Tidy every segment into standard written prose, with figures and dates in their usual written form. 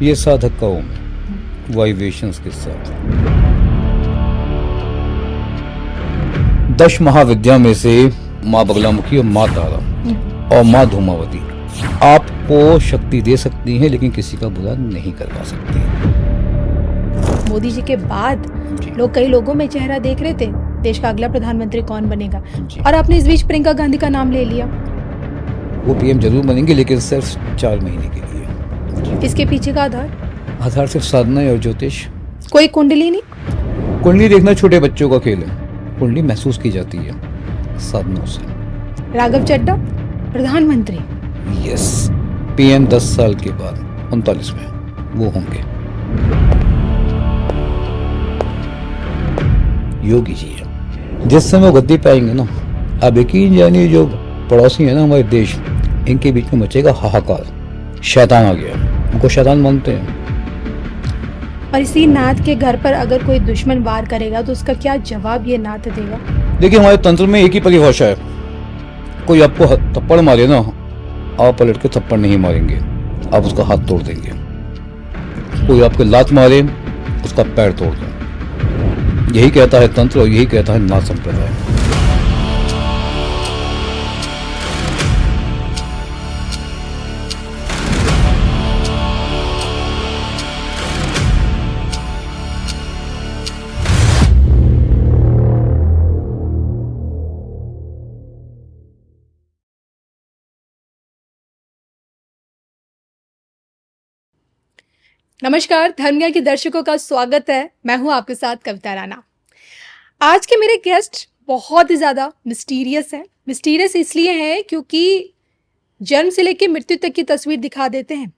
ये साधक का ओम वाइब्रेशंस के साथ। 10 महाविद्या में से माँ बगलामुखी और माँ तारा और माँ धूमावती आपको शक्ति दे सकती हैं, लेकिन किसी का बुरा नहीं करवा सकती। मोदी जी के बाद लोग कई लोगों में चेहरा देख रहे थे, देश का अगला प्रधानमंत्री कौन बनेगा, और आपने इस बीच प्रियंका गांधी का नाम ले लिया। वो पीएम जरूर बनेंगे, लेकिन सिर्फ 4 महीने के लिए। इसके पीछे का आधार सिर्फ साधना और ज्योतिष। कोई कुंडली नहीं? कुंडली देखना छोटे बच्चों का खेल है। कुंडली महसूस की जाती है साधनों से। राघव चड्ढा प्रधानमंत्री? यस, पीएम 10 साल के बाद 39 में वो होंगे। योगी जी है। जिस समय वो गद्दी पे आएंगे ना, अब यकीन जानिए जो पड़ोसी है ना हमारे देश, इनके बीच में मचेगा हाहाकार। शैतान आ गया, उनको शैतान मानते हैं। और इसी नाथ के घर पर अगर कोई दुश्मन वार करेगा तो उसका क्या जवाब ये नाथ देगा? देखिए, हमारे तंत्र में एक ही परिभाषा है, कोई आपको थप्पड़ मारे ना, आप पलट के थप्पड़ नहीं मारेंगे, आप उसका हाथ तोड़ देंगे। कोई आपके लात मारे, उसका पैर तोड़ दें। यही कहता है तंत्र और यही कहता है नाथ संप्रदाय। नमस्कार, धर्मज्ञान के दर्शकों का स्वागत है। मैं हूं आपके साथ कविता राणा। आज के मेरे गेस्ट बहुत ही ज़्यादा मिस्टीरियस हैं। मिस्टीरियस इसलिए हैं क्योंकि जन्म से लेकर मृत्यु तक की तस्वीर दिखा देते हैं।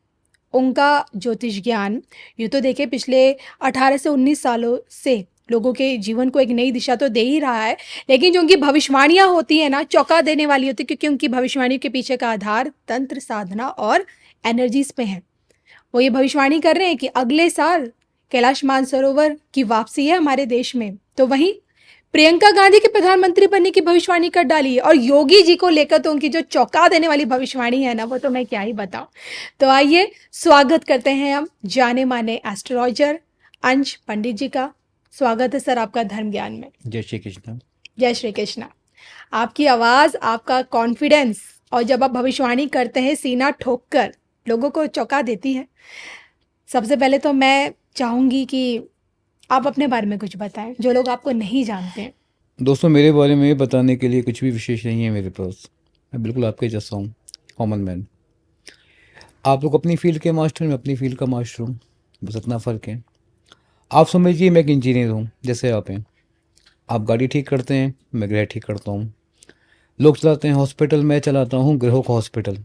उनका ज्योतिष ज्ञान यूँ तो देखे पिछले 18 से 19 सालों से लोगों के जीवन को एक नई दिशा तो दे ही रहा है, लेकिन जो उनकी भविष्यवाणियाँ होती हैं ना, चौंका देने वाली होती है, क्योंकि उनकी भविष्यवाणी के पीछे का आधार तंत्र, साधना और एनर्जीज पे है। वो ये भविष्यवाणी कर रहे हैं कि अगले साल कैलाश मानसरोवर की वापसी है हमारे देश में। तो वहीं प्रियंका गांधी के प्रधानमंत्री बनने की भविष्यवाणी कर डाली है, और योगी जी को लेकर तो उनकी जो चौंका देने वाली भविष्यवाणी है ना, वो तो मैं क्या ही बताऊं। तो आइए स्वागत करते हैं हम जाने माने एस्ट्रोलॉजर अंश पंडित जी का। स्वागत है सर आपका धर्म ज्ञान में। जय श्री कृष्ण। जय श्री कृष्ण। आपकी आवाज़, आपका कॉन्फिडेंस, और जब आप भविष्यवाणी करते हैं सीना ठोक कर, लोगों को चौंका देती है। सबसे पहले तो मैं चाहूँगी कि आप अपने बारे में कुछ बताएं, जो लोग आपको नहीं जानते हैं। दोस्तों, मेरे बारे में बताने के लिए कुछ भी विशेष नहीं है मेरे पास। मैं बिल्कुल आपके जैसा हूँ, कॉमन मैन। आप लोग अपनी फील्ड के मास्टर, मैं अपनी फील्ड का मास्टर हूँ, बस इतना फ़र्क है। आप समझिए मैं एक इंजीनियर हूँ, जैसे आप हैं। आप गाड़ी ठीक करते हैं, मैं गृह ठीक करता हूँ। लोग चलाते हैं हॉस्पिटल, मैं चलाता हूँ ग्रहों का हॉस्पिटल।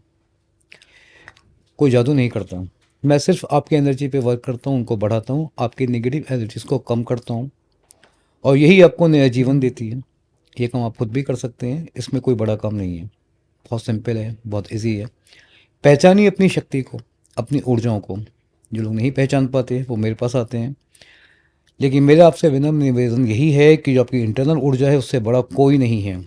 कोई जादू नहीं करता, मैं सिर्फ आपकी एनर्जी पे वर्क करता हूँ, उनको बढ़ाता हूँ, आपकी नेगेटिव एनर्जीज़ को कम करता हूँ, और यही आपको नया जीवन देती है। ये काम आप खुद भी कर सकते हैं, इसमें कोई बड़ा काम नहीं है, बहुत सिंपल है, बहुत इजी है। पहचानिए अपनी शक्ति को, अपनी ऊर्जाओं को। जो लोग नहीं पहचान पाते वो मेरे पास आते हैं, लेकिन मेरा आपसे विनम्र निवेदन यही है कि जो आपकी इंटरनल ऊर्जा है उससे बड़ा कोई नहीं है।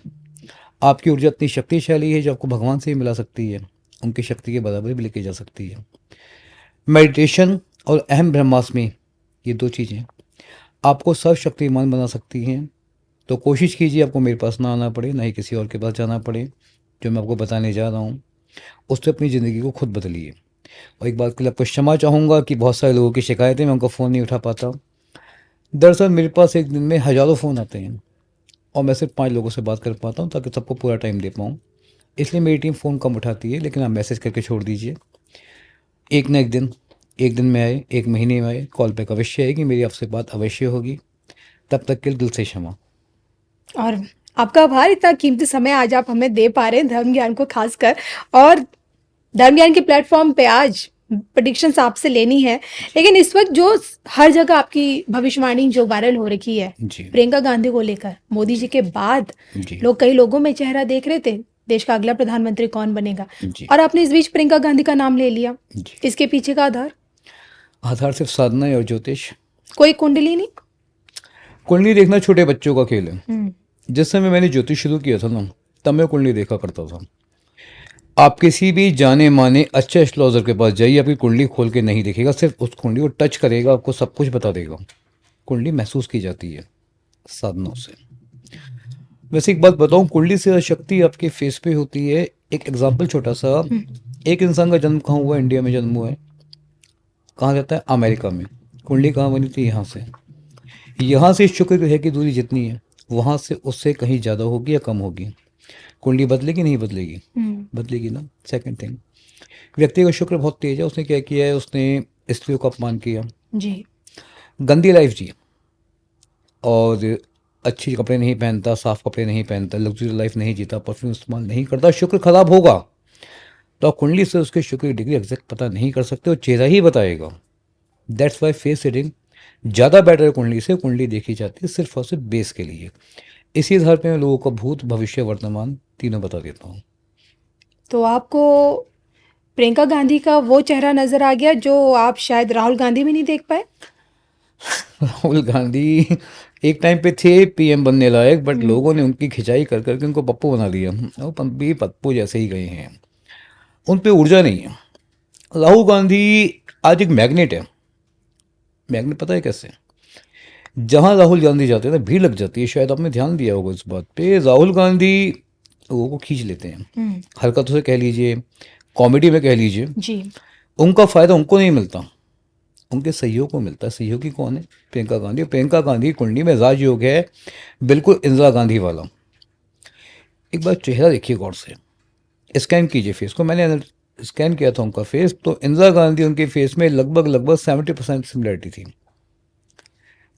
आपकी ऊर्जा इतनी शक्तिशाली है जो आपको भगवान से ही मिला सकती है, उनकी शक्ति के बराबर भी लेके जा सकती है। मेडिटेशन और अहम ब्रह्मास्मि, ये 2 चीज़ें आपको सर्वशक्तिमान बना सकती हैं। तो कोशिश कीजिए आपको मेरे पास ना आना पड़े, ना ही किसी और के पास जाना पड़े। जो मैं आपको बताने जा रहा हूँ उससे अपनी ज़िंदगी को खुद बदलिए। और एक बात के लिए आपको क्षमा चाहूँगा कि बहुत सारे लोगों की शिकायतें, मैं उनका फ़ोन नहीं उठा पाता। दरअसल मेरे पास एक दिन में हज़ारों फ़ोन आते हैं और मैं सिर्फ 5 लोगों से बात कर पाता हूँ, ताकि सबको पूरा टाइम दे पाऊँ। इसलिए मेरी टीम फ़ोन कम उठाती है, लेकिन आप मैसेज करके छोड़ दीजिए। एक न एक दिन में आए, एक महीने में आए, कॉल बैक अवश्य आएगी, मेरी आपसे बात अवश्य होगी। तब तक के लिए दिल से क्षमा। और आपका आभार, इतना कीमती समय आज आप हमें दे पा रहे हैं धर्म ज्ञान को खासकर। और धर्म ज्ञान के प्लेटफॉर्म पे आज प्रेडिक्शंस आपसे लेनी है, लेकिन इस वक्त जो हर जगह आपकी भविष्यवाणी जो वायरल हो रखी है प्रियंका गांधी को लेकर, मोदी जी के बाद लोग कई लोगों में चेहरा देख रहे थे, देश का अगला प्रधानमंत्री कौन बनेगा, और आपने इस बीच प्रियंका गांधी का नाम ले लिया। इसके पीछे का आधार सिर्फ साधना और ज्योतिष। कोई कुंडली नहीं? कुंडली देखना छोटे बच्चों का खेल है। जिस समय मैंने ज्योतिष शुरू किया था ना, तब मैं कुंडली देखा करता था। आप किसी भी जाने माने अच्छे एस्ट्रोलॉजर के पास जाइए, आपकी कुंडली खोल के नहीं देखेगा, सिर्फ उस कुंडली को टच करेगा, आपको सब कुछ बता देगा। कुंडली महसूस की जाती है साधनों से। वैसे एक बात बताऊं, कुंडली से ज़्यादा शक्ति आपके फेस पे होती है। एक एग्जांपल छोटा सा, एक इंसान का जन्म कहाँ हुआ है? इंडिया में जन्म हुआ है। कहाँ रहता है? अमेरिका में। कुंडली कहाँ बनी थी? यहाँ से। यहाँ से शुक्र ग्रह की दूरी जितनी है, वहाँ से उससे कहीं ज़्यादा होगी या कम होगी? कुंडली बदलेगी नहीं बदलेगी? बदलेगी ना। सेकंड थिंग, व्यक्ति का शुक्र बहुत तेज है, उसने क्या किया है? उसने स्त्रियों का अपमान किया, जी। गंदी लाइफ जी, और अच्छी कपड़े नहीं पहनता, साफ कपड़े नहीं पहनता, लग्जरी लाइफ नहीं जीता, परफ्यूम इस्तेमाल नहीं करता, शुक्र खराब होगा। तो आप कुंडली से उसके शुक्र की डिग्री एग्जैक्ट पता नहीं कर सकते, और चेहरा ही बताएगा। दैट्स वाई फेस रीडिंग ज़्यादा बेटर है। कुंडली से कुंडली देखी जाती है सिर्फ और सिर्फ बेस के लिए। इसी आधार पे मैं लोगों का भूत भविष्य वर्तमान तीनों बता देता हूँ। तो आपको प्रियंका गांधी का वो चेहरा नजर आ गया जो आप शायद राहुल गांधी में नहीं देख पाए? राहुल गांधी एक टाइम पे थे पीएम बनने लायक, बट लोगों ने उनकी खिंचाई कर करके उनको पप्पू बना दिया। वो भी पप्पू जैसे ही गए हैं, उन पे ऊर्जा नहीं है। राहुल गांधी आज एक मैग्नेट है। मैग्नेट पता है कैसे? जहां राहुल गांधी जाते हैं ना, भीड़ लग जाती है। शायद आपने ध्यान दिया होगा इस बात पे। राहुल गांधी लोगों को खींच लेते हैं, हरकतों से कह लीजिए, कॉमेडी में कह लीजिए। जी। उनका फायदा उनको नहीं मिलता, उनके सहयोग को मिलता है। सहयोगी कौन है? प्रियंका गांधी। प्रियंका गांधी कुंडली में राजयोग है, बिल्कुल इंदिरा गांधी वाला। एक बार चेहरा देखिए गौर से, स्कैन कीजिए फेस को। मैंने स्कैन किया था उनका फेस, तो इंदिरा गांधी उनके फेस में लगभग लगभग 70% सिमिलरिटी थी।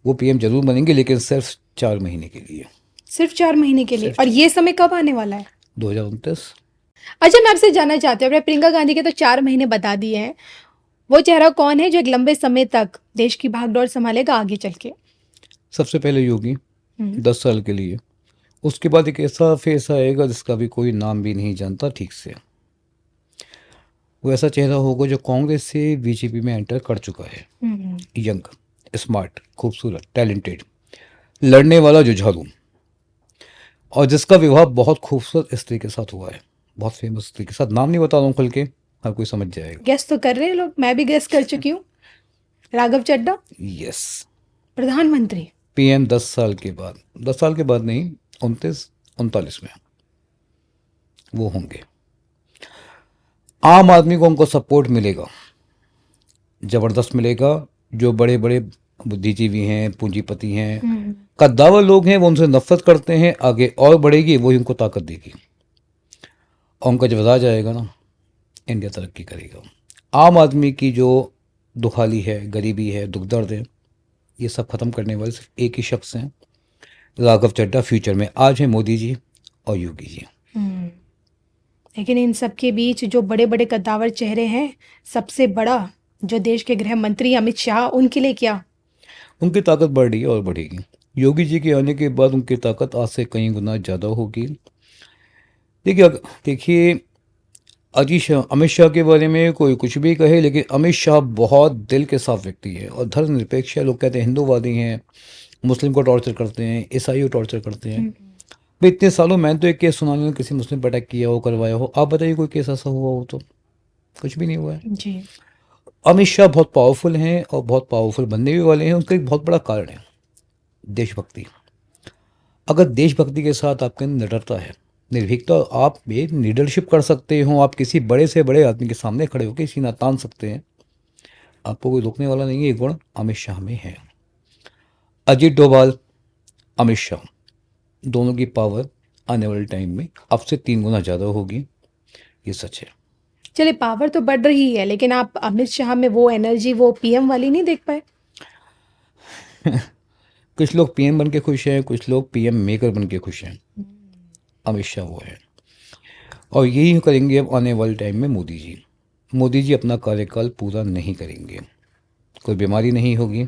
वो पीएम जरूर बनेंगे, लेकिन सिर्फ 4 महीने के लिए। सिर्फ 4 महीने के लिए? सिर्फ और ये समय कब आने वाला है? 2029। अच्छा, मैं आपसे जानना चाहती हूँ, आपने प्रियंका गांधी के तो 4 महीने बता दिए हैं, वो चेहरा कौन है जो एक लंबे समय तक देश की भागदौड़ संभालेगा आगे चल के? सबसे पहले योगी, 10 साल के लिए। उसके बाद एक ऐसा फेस आएगा जिसका भी कोई नाम भी नहीं जानता ठीक से। वो ऐसा चेहरा होगा जो कांग्रेस से बीजेपी में एंटर कर चुका है। यंग, स्मार्ट, खूबसूरत, टैलेंटेड, लड़ने वाला, जुझारू, और जिसका विवाह बहुत खूबसूरत स्त्री के साथ हुआ है, बहुत फेमस स्त्री के साथ। नाम नहीं बता रहा हूँ, खुल के हर कोई समझ जाएगा। गेस तो कर रहे हैं लोग, मैं भी गेस कर चुकी हूँ। राघव चड्ढा, यस। प्रधानमंत्री। पीएम 10 साल के बाद, 10 साल के बाद नहीं, 29-39 में वो होंगे। आम आदमी को उनको सपोर्ट मिलेगा, जबरदस्त मिलेगा। जो बड़े बड़े बुद्धिजीवी हैं, पूंजीपति हैं, कद्दावर लोग हैं, वो उनसे नफरत करते हैं। आगे और बढ़ेगी, वही उनको ताकत देगी। और उनका जब राज आएगा ना, इंडिया तरक्की करेगा। आम आदमी की जो दुखाली है, गरीबी है, दुख दर्द है, ये सब खत्म करने वाले सिर्फ एक ही शख्स हैं, राघव चड्ढा। फ्यूचर में आज है मोदी जी और योगी जी। लेकिन इन सब के बीच जो बड़े बड़े कद्दावर चेहरे हैं, सबसे बड़ा जो देश के गृह मंत्री अमित शाह, उनके लिए क्या? उनकी ताकत बढ़ रही है और बढ़ेगी। योगी जी के आने के बाद उनकी ताकत आज से कई गुना ज़्यादा होगी। देखिए अमित शाह के बारे में कोई कुछ भी कहे, लेकिन अमित शाह बहुत दिल के साफ व्यक्ति है और धर्मनिरपेक्ष है। लोग कहते हैं हिंदूवादी हैं, मुस्लिम को टॉर्चर करते हैं, ईसाई को टॉर्चर करते हैं। भाई इतने सालों में तो एक केस सुना नहीं किसी मुस्लिम पर अटैक किया हो, करवाया हो। आप बताइए कोई केस ऐसा हुआ हो? तो कुछ भी नहीं हुआ है। जी। अमित शाह बहुत पावरफुल हैं और बहुत पावरफुल बनने भी वाले हैं। उनका एक बहुत बड़ा कारण है देशभक्ति। अगर देशभक्ति के साथ आपके अंदर निडरता है, निर्भीकता, आप एक लीडरशिप कर सकते हो। आप किसी बड़े से बड़े आदमी के सामने खड़े होकर सीना तान सकते हैं, आपको कोई रोकने वाला नहीं है। ये गुण अमित शाह में है। अजीत डोभाल, अमित शाह, दोनों की पावर आने वाले टाइम में अब से 3 गुना ज़्यादा होगी, ये सच है। चलिए, पावर तो बढ़ रही है, लेकिन आप अमित शाह में वो एनर्जी, वो पीएम वाली नहीं देख पाए? कुछ लोग पीएम बन के खुश हैं, कुछ लोग पीएम मेकर बन के खुश हैं। अमित शाह वो है, और यही करेंगे अब आने वाले टाइम में मोदी जी। मोदी जी अपना कार्यकाल पूरा नहीं करेंगे, कोई बीमारी नहीं होगी,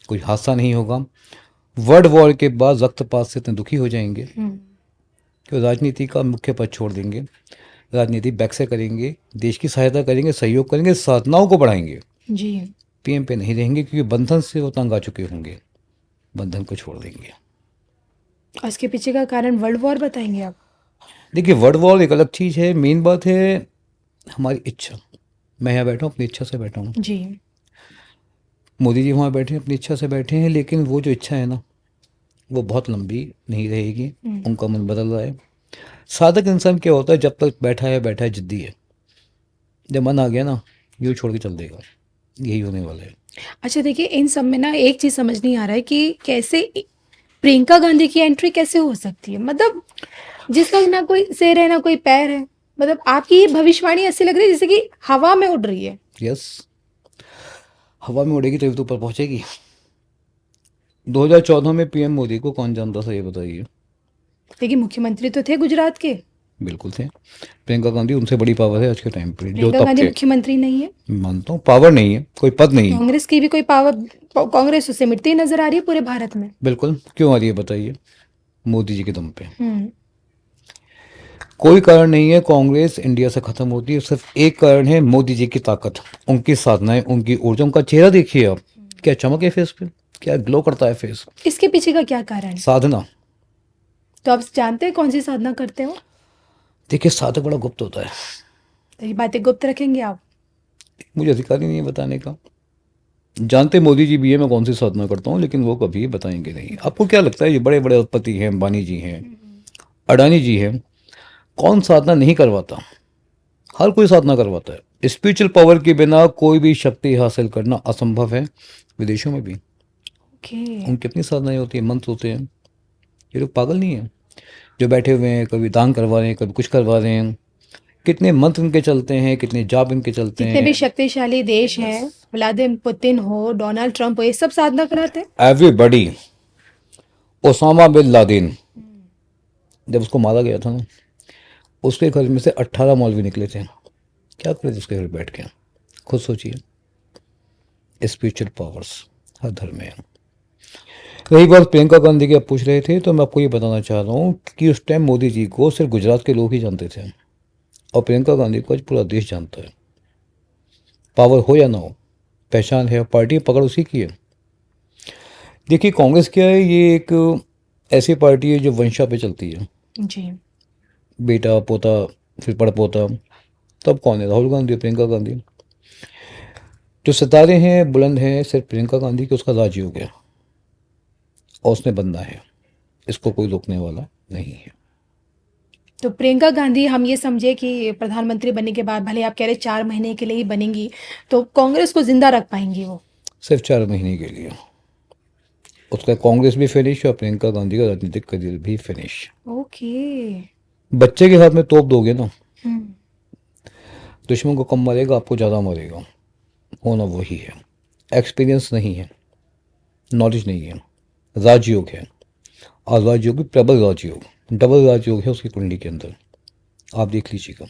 कोई हादसा नहीं होगा। वर्ल्ड वॉर के बाद रक्तपात से इतने दुखी हो जाएंगे कि राजनीति का मुख्य पद छोड़ देंगे। राजनीति बैक से करेंगे, देश की सहायता करेंगे, सहयोग करेंगे, साधनाओं को बढ़ाएंगे। जी। पीएम पे नहीं रहेंगे, क्योंकि बंधन से वो तंग आ चुके होंगे, बंधन को छोड़ देंगे। और इसके पीछे का कारण वर्ल्ड वॉर बताएंगे आप? देखिए वर्ल्ड वॉर एक अलग चीज़ है। मेन बात है हमारी इच्छा। मैं यहाँ बैठा हूँ अपनी इच्छा से बैठा हूँ, जी। मोदी जी वहाँ बैठे हैं अपनी इच्छा से बैठे हैं, लेकिन वो जो इच्छा है ना वो बहुत लंबी नहीं रहेगी। उनका मन बदल रहा है। साधक इंसान क्या होता है, जब तक बैठा है जिद्दी है, जब मन आ गया ना यूँ छोड़ के चल देगा। यही होने वाला है। अच्छा देखिए, इन सब में ना एक चीज़ समझ नहीं आ रहा है कि कैसे प्रियंका गांधी की एंट्री कैसे हो सकती है, मतलब जिसका ना कोई सिर है ना कोई पैर है। मतलब आपकी ये भविष्यवाणी ऐसी लग रही है जैसे कि हवा में उड़ रही है। यस, हवा में उड़ेगी तभी तो ऊपर पहुंचेगी। 2014 में पीएम मोदी को कौन जानता था, ये बताइए। देखिए मुख्यमंत्री तो थे गुजरात के। बिल्कुल थे। प्रियंका गांधी उनसे बड़ी पावर है आज के टाइम पे, जो प्रियंका तब गांधी थे। मुख्यमंत्री नहीं है। मानता हूँ पावर नहीं है, कोई पद नहीं है। कांग्रेस की भी कोई पावर, कांग्रेस उससे मिटती ही नजर आ रही है पूरे भारत में। बिल्कुल, क्यों आ रही है बताइए। मोदी जी के दम पे। हम्म। कोई कारण नहीं है कांग्रेस इंडिया से खत्म होती है, सिर्फ एक कारण है, मोदी जी की ताकत, उनकी साधनाएं, उनकी ऊर्जा। उनका चेहरा देखिए आप, क्या चमक है फेस पे, क्या ग्लो करता है फेस। इसके पीछे का क्या कारण है? साधना। तो आप जानते हैं कौन सी साधना करते हो? देखिए साधक बड़ा गुप्त होता है, तो ये बातें गुप्त रखेंगे आप? मुझे अधिकार ही नहीं है बताने का। जानते मोदी जी भी है मैं कौन सी साधना करता हूँ, लेकिन वो कभी बताएंगे नहीं। आपको क्या लगता है ये बड़े बड़े उद्योगपति हैं, अंबानी जी हैं, अडानी जी हैं, कौन साधना नहीं करवाता? हर कोई साधना करवाता है। स्पिरिचुअल पावर के बिना कोई भी शक्ति हासिल करना असंभव है, विदेशों में भी ओके। उनकी अपनी साधनाएं होती हैं, मंत्र होते हैं। ये लोग पागल नहीं हैं जो बैठे हुए हैं, कभी दान करवा रहे हैं, कभी कुछ करवा रहे हैं। कितने मंत्र इनके चलते हैं, कितने जाप इनके चलते जितने भी हैं। शक्तिशाली देश हैं, व्लादिमीर पुतिन हो, डोनाल्ड ट्रंप हो, ये सब साधना कराते हैं। एवरीबडी। ओसामा बिन लादेन, जब उसको मारा गया था ना, उसके घर में से 18 मौलवी निकले थे। क्या करे थे उसके घर बैठ के, खुद सोचिए। स्पिरिचुअल पावर्स हर धर्म में है। रही बात प्रियंका गांधी की, आप पूछ रहे थे, तो मैं आपको ये बताना चाह रहा हूँ कि उस टाइम मोदी जी को सिर्फ गुजरात के लोग ही जानते थे, और प्रियंका गांधी को आज पूरा देश जानता है। पावर हो या ना हो, पहचान है, पार्टी पकड़ उसी की है। देखिए कांग्रेस क्या है, ये एक ऐसी पार्टी है जो वंशा पे चलती है। जी। बेटा पोता फिर पड़पोता। तब कौन है, राहुल गांधी, प्रियंका गांधी। जो सितारे हैं बुलंद हैं सिर्फ प्रियंका गांधी के, उसका राजयोग है और उसने बनना है, इसको कोई रोकने वाला नहीं है। तो प्रियंका गांधी, हम ये समझे कि प्रधानमंत्री बनने के बाद, भले आप कह रहे 4 महीने के लिए ही बनेंगी, तो कांग्रेस को जिंदा रख पाएंगी वो? सिर्फ 4 महीने के लिए। उसका कांग्रेस भी फिनिश और प्रियंका गांधी का राजनीतिक करियर भी फिनिश। ओके। बच्चे के हाथ में तोप दोगे ना, हम्म। दुश्मन को कम मारेगा, आपको ज़्यादा मारेगा। होना वही है। एक्सपीरियंस नहीं है, नॉलेज नहीं है, राजयोग है। और राजयोग भी प्रबल राजयोग, डबल राजयोग है उसकी कुंडली के अंदर। आप देख लीजिएगा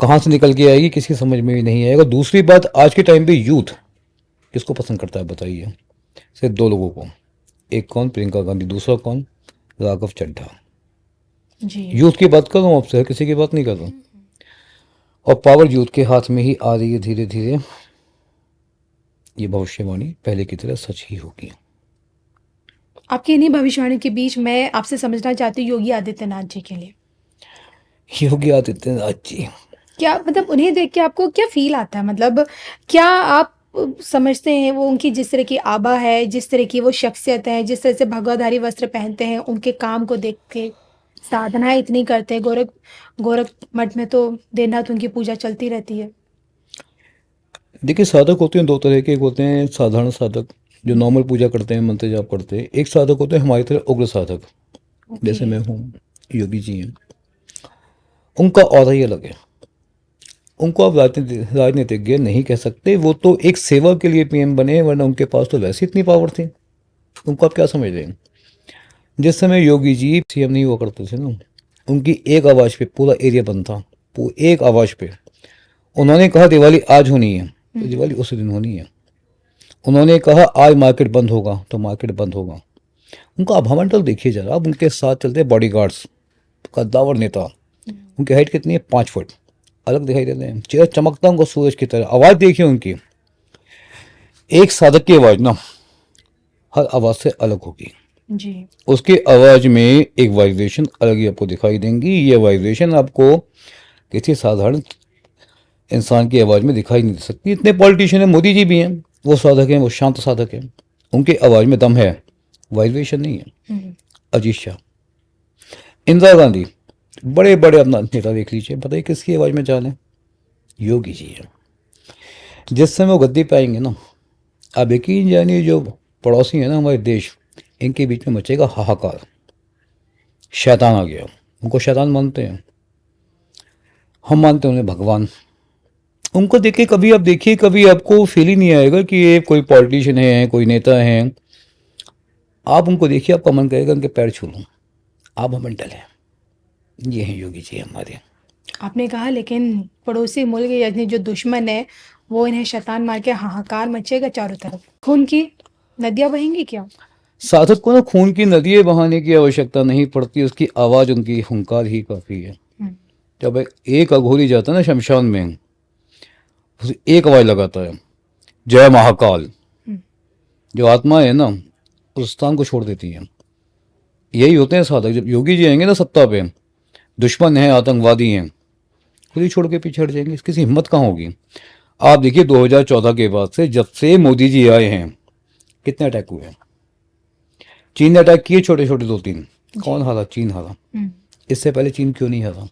कहाँ से निकल के आएगी, किसी समझ में भी नहीं आएगा। दूसरी बात, आज के टाइम पे यूथ किसको पसंद करता है बताइए। सिर्फ दो लोगों को, एक कौन, प्रियंका गांधी, दूसरा कौन, राघव चड्ढा। जी। यूथ की बात कर रहा हूँ आपसे, किसी की बात नहीं कर रहा हूँ। और पावर यूथ के हाथ में ही आ रही है धीरे धीरे। ये भविष्यवाणी पहले की तरह सच ही होगी। आपकी इन्हीं भविष्यवाणी के बीच मैं आपसे समझना चाहती हूँ योगी आदित्यनाथ जी के लिए। योगी आदित्यनाथ जी, क्या मतलब उन्हें देख के आपको क्या फील आता है, मतलब क्या आप समझते हैं वो उनकी जिस तरह की आभा है, जिस तरह की वो शख्सियत है, जिस तरह से भगवाधारी वस्त्र पहनते हैं, उनके काम को देख के, साधनाएं इतनी करते हैं, गोरख मठ में तो दिन रात उनकी पूजा चलती रहती है। देखिए साधक होते हैं दो तरह के। एक होते हैं साधारण साधक जो नॉर्मल पूजा करते हैं, मंत्र जाप करते हैं। एक साधक होते हैं हमारी तरह उग्र साधक, जैसे मैं हूँ, योगी जी हैं। उनका ऑरा ही अलग है। उनको आप राजनीतिज्ञ नहीं कह सकते, वो तो एक सेवा के लिए पीएम बने, वरना उनके पास तो वैसे इतनी पावर थी। उनको आप क्या समझ रहे हैं। जिस समय योगी जी सीएम नहीं हुआ करते थे ना, उनकी एक आवाज़ पे पूरा एरिया बंद था। एक आवाज़ पे उन्होंने कहा दिवाली आज होनी है तो दिवाली उसी दिन होनी है। उन्होंने कहा आज मार्केट बंद होगा तो मार्केट बंद होगा। उनका अभामंडल देखिए जरा, अब उनके साथ चलते बॉडीगार्ड्स, कद्दावर नेता। उनकी हाइट कितनी है, 5 फुट, अलग दिखाई देते हैं, चेहरा चमकता उनको सूरज की तरह। आवाज़ देखिए उनकी, एक साधक की आवाज़ ना हर आवाज़ से अलग होगी। जी। उसकी आवाज़ में एक वाइब्रेशन अलग ही आपको दिखाई देंगी। ये वाइब्रेशन आपको किसी साधारण इंसान की आवाज़ में दिखाई नहीं दे सकती। इतने पॉलिटिशियन हैं, मोदी जी भी हैं, वो साधक हैं, वो शांत साधक हैं, उनकी आवाज़ में दम है, वाइब्रेशन नहीं है। अजीत शाह, इंदिरा गांधी, बड़े बड़े अपना नेता देख लीजिए, बताइए किसकी आवाज़ में जान है? योगी जी है। जिस समय वो गद्दी पे आएंगे ना, आप यकीन जानिए जो पड़ोसी है ना हमारे देश, इनके बीच में मचेगा हाहाकार। शैतान आ गया, उनको शैतान मानते हैं, हम मानते हैं उन्हें भगवान। उनको देख के कभी आप देखिए, कभी आपको फील ही नहीं आएगा कि ये कोई पॉलिटिशियन है, कोई नेता है। आप उनको देखिए, आपका मन करेगा उनके पैर छू लूं। आप मेंटल हैं, ये हैं योगी जी हमारे। आपने कहा लेकिन पड़ोसी मुल्क यानी जो दुश्मन है वो इन्हें शैतान मार के हाहाकार मचेगा चारों तरफ। खून की नदियां बहेंगी क्या? साधक को ना खून की नदियाँ बहाने की आवश्यकता नहीं पड़ती, उसकी आवाज़, उनकी हुंकार ही काफ़ी है। जब एक अघोरी जाता है ना शमशान में, उसे एक आवाज़ लगाता है, जय महाकाल। जो आत्मा है ना, उस स्थान को छोड़ देती है। यही होते हैं साधक। जब योगी जी आएंगे ना सत्ता पे, दुश्मन हैं, आतंकवादी हैं, खुद ही छोड़ के पीछे हट जाएंगे, किसी हिम्मत कहाँ होगी। आप देखिए 2014 के बाद से, जब से मोदी जी आए हैं, कितने अटैक हुए हैं। चीन ने अटैक किए छोटे छोटे 2-3, कौन हारा? चीन हारा। इससे पहले चीन क्यों नहीं हारा?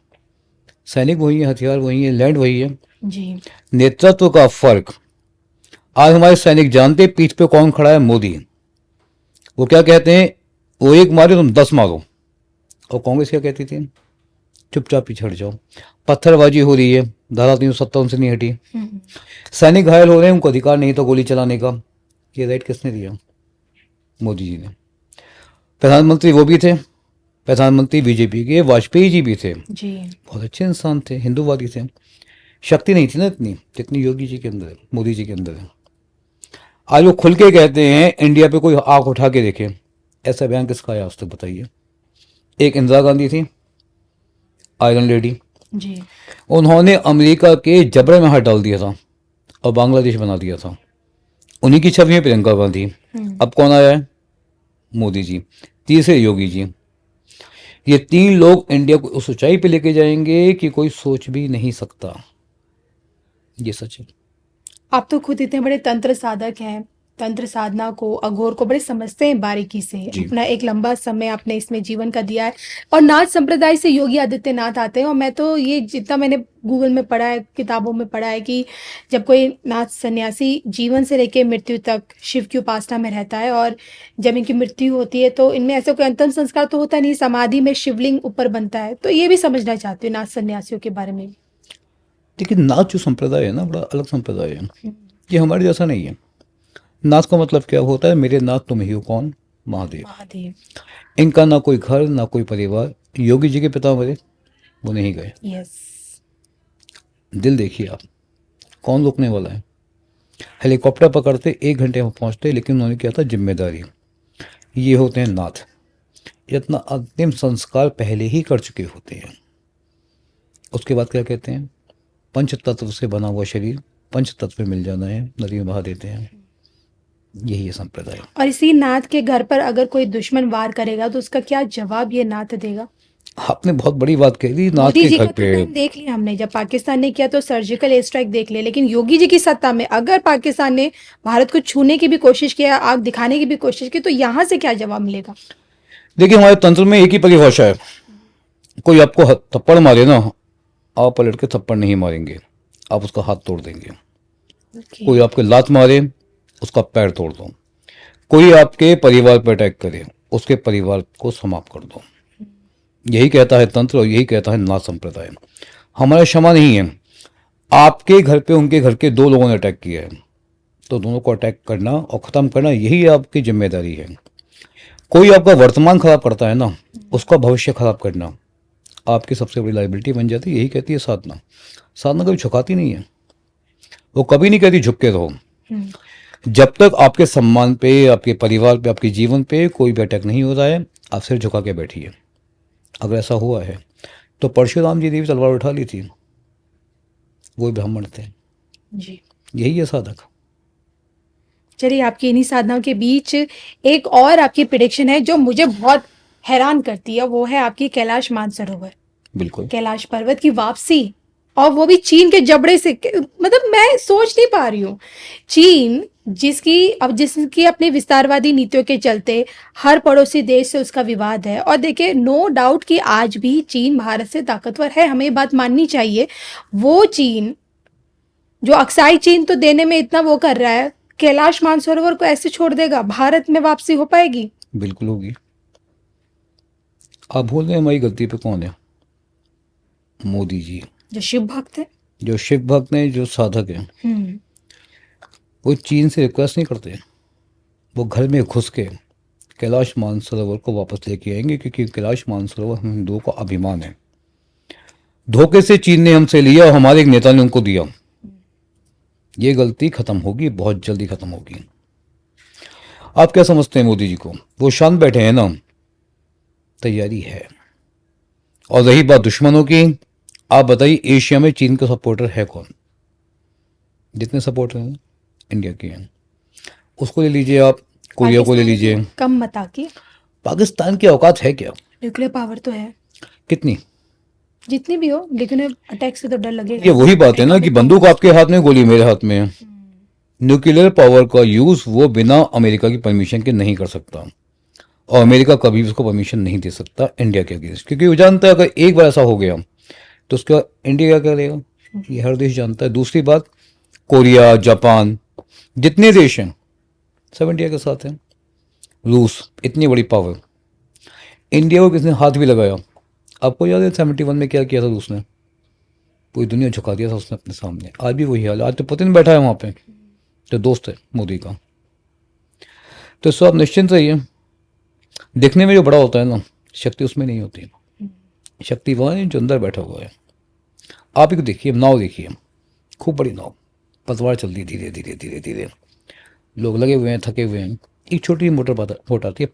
सैनिक वही है, हथियार वही है, लैंड वही है, जी। नेतृत्व का फर्क। आज हमारे सैनिक जानते पीठ पे कौन खड़ा है? मोदी। वो क्या कहते हैं, वो एक मारे तुम 10 मारो। और कांग्रेस क्या कहती थी? चुपचाप पीछे हट जाओ। पत्थरबाजी हो रही है, धारा 370 उनसे नहीं हटी। सैनिक घायल हो रहे हैं, उनको अधिकार नहीं था गोली चलाने का। ये राइट किसने दिया? मोदी जी ने। प्रधानमंत्री वो भी थे, प्रधानमंत्री बीजेपी के वाजपेयी जी भी थे, जी। बहुत अच्छे इंसान थे, हिंदूवादी थे। शक्ति नहीं थी ना इतनी जितनी योगी जी के अंदर है, मोदी जी के अंदर है। आज वो खुल के कहते हैं इंडिया पे कोई आंख उठा के देखे। ऐसा बयान किसका है आज तक बताइए? एक इंदिरा गांधी थी, आयरन लेडी, जी। उन्होंने अमेरिका के जबड़े में हाथ डाल दिया था और बांग्लादेश बना दिया था। उन्हीं की छवि है प्रियंका गांधी। अब कौन आया है? मोदी जी। तीसरे योगी जी। ये 3 लोग इंडिया को उस ऊंचाई पे लेके जाएंगे कि कोई सोच भी नहीं सकता। ये सच है। आप तो खुद इतने बड़े तंत्र साधक हैं, तंत्र साधना को, अघोर को बड़े समझते हैं बारीकी से। जी। अपना एक लंबा समय आपने इसमें जीवन का दिया है और नाथ संप्रदाय से योगी आदित्यनाथ आते हैं। और मैं तो ये जितना मैंने गूगल में पढ़ा है, किताबों में पढ़ा है कि जब कोई नाथ सन्यासी जीवन से लेकर मृत्यु तक शिव की उपासना में रहता है और जब इनकी मृत्यु होती है तो इनमें ऐसा कोई अंतिम संस्कार तो होता नहीं, समाधि में शिवलिंग ऊपर बनता है। तो ये भी समझना चाहती हूँ नाथ सन्यासियों के बारे में। लेकिन नाथ जो संप्रदाय है ना, बड़ा अलग संप्रदाय है। ये हमारे जैसा नहीं है। नाथ का मतलब क्या होता है? मेरे नाथ तुम ही हो। कौन? महादेव। महादेव। इनका ना कोई घर, ना कोई परिवार। योगी जी के पिता मरे, वो नहीं गए। यस। दिल देखिए आप, कौन रोकने वाला है? हेलीकॉप्टर पकड़ते 1 घंटे में पहुंचते, लेकिन उन्होंने किया था जिम्मेदारी। ये होते हैं नाथ। इतना अंतिम संस्कार पहले ही कर चुके होते हैं। उसके बाद क्या कहते हैं? पंच तत्व से बना हुआ शरीर पंच तत्व में मिल जाना है, नदी में बहा देते हैं। यही है संप्रदाय। और इसी नाथ के घर पर अगर कोई दुश्मन वार करेगा तो उसका क्या जवाब ये नाथ देगा? आपने बहुत बड़ी बात कह दी। नाथ मोदी के जी घर का तो पे टाइम देख लिया हमने, जब पाकिस्तान ने किया तो सर्जिकल एयर स्ट्राइक देख लिया, लेकिन योगी जी की सत्ता में अगर पाकिस्तान ने भारत को छूने की भी कोशिश किया, आग दिखाने की भी कोशिश की, तो यहाँ से क्या जवाब मिलेगा? देखिए, हमारे तंत्र में एक ही परिभाषा है। कोई आपको थप्पड़ मारे ना, आप पलट के थप्पड़ नहीं मारेंगे, आप उसका हाथ तोड़ देंगे। कोई आपके लात मारे, उसका पैर तोड़ दो। कोई आपके परिवार पर अटैक करे, उसके परिवार को समाप्त कर दो। यही कहता है तंत्र और यही कहता है नाथ संप्रदाय। हमारा क्षमा नहीं है। आपके घर पे उनके घर के 2 लोगों ने अटैक किया है, तो दोनों को अटैक करना और ख़त्म करना यही आपकी जिम्मेदारी है। कोई आपका वर्तमान खराब करता है ना, उसका भविष्य खराब करना आपकी सबसे बड़ी लाइबिलिटी बन जाती है। यही कहती है साधना। साधना कभी झुकाती नहीं है, वो कभी नहीं कहती झुक के रहो। जब तक आपके सम्मान पे, आपके परिवार पे, आपके जीवन पे कोई भी अटैक नहीं हो रहा है, आप सिर झुका के बैठिए। अगर ऐसा हुआ है तो परशुराम जी ने भी तलवार उठा ली थी, वो ब्राह्मण थे। जी। यही है साधक। चलिए, आपकी इन्हीं साधनाओं के बीच एक और आपकी प्रिडिक्शन है जो मुझे बहुत हैरान करती है, वो है आपकी कैलाश मानसरोवर, बिल्कुल। कैलाश पर्वत की वापसी। और वो भी चीन के जबड़े से। मतलब मैं सोच नहीं पा रही हूँ, चीन जिसकी अपनी विस्तारवादी नीतियों के चलते हर पड़ोसी देश से उसका विवाद है। और देखिए, नो डाउट कि आज भी चीन भारत से ताकतवर है, हमें ये बात माननी चाहिए। वो चीन जो अक्साई चीन तो देने में इतना वो कर रहा है, कैलाश मानसरोवर को ऐसे छोड़ देगा? भारत में वापसी हो पाएगी? बिल्कुल होगी। आप भूल रहे हैं हमारी गलती पे कौन है? मोदी जी। जो शिव भक्त है। जो शिव भक्त हैं, जो साधक हैं, वो चीन से रिक्वेस्ट नहीं करते। वो घर में घुस के कैलाश मानसरोवर को वापस लेके आएंगे, क्योंकि कैलाश मानसरोवर हम हिंदुओं का अभिमान है। धोखे से चीन ने हमसे लिया और हमारे एक नेता ने उनको दिया। ये गलती खत्म होगी, बहुत जल्दी खत्म होगी। आप क्या समझते हैं मोदी जी को? वो शांत बैठे हैं ना? तैयारी है। और रही बात दुश्मनों की, आप बताइए एशिया में चीन का सपोर्टर है कौन? जितने सपोर्टर हैं इंडिया के हैं। उसको ले लीजिए, आप कोरिया को ले पाकिस्तान लीजिए। की कम मत आकी। पाकिस्तान की औकात है क्या? न्यूक्लियर पावर तो है, कितनी? जितनी भी हो, लेकिन अटैक से तो डर ये लगेगा। वही बात है ना कि बंदूक आपके हाथ में, गोली मेरे हाथ में है। न्यूक्लियर पावर का यूज वो बिना अमेरिका की परमिशन के नहीं कर सकता, और अमेरिका कभी भी उसको परमिशन नहीं दे सकता इंडिया के अगेंस्ट, क्योंकि वो जानता है अगर एक बार ऐसा हो गया तो उसका इंडिया क्या करेगा, ये हर देश जानता है। दूसरी बात, कोरिया, जापान, जितने देश हैं सब इंडिया के साथ हैं। रूस, इतनी बड़ी पावर, इंडिया को किसने हाथ भी लगाया? आपको याद है 71 में क्या किया था रूस ने? पूरी दुनिया झुका दिया था उसने अपने सामने। आज भी वही हाल है। आज तो पुतिन बैठा है वहाँ पे, जो दोस्त है मोदी का। तो इससे आप निश्चिंत रहिए। दिखने में जो बड़ा होता है ना, शक्ति उसमें नहीं होती। शक्ति वहाँ है जो अंदर बैठा हुआ है। आप ही को देखिए, नाव देखिए, खूब बड़ी नाव, पतवार चल रही धीरे धीरे धीरे धीरे, लोग लगे हुए हैं, थके हुए हैं, एक छोटी मोटर बोट आती है,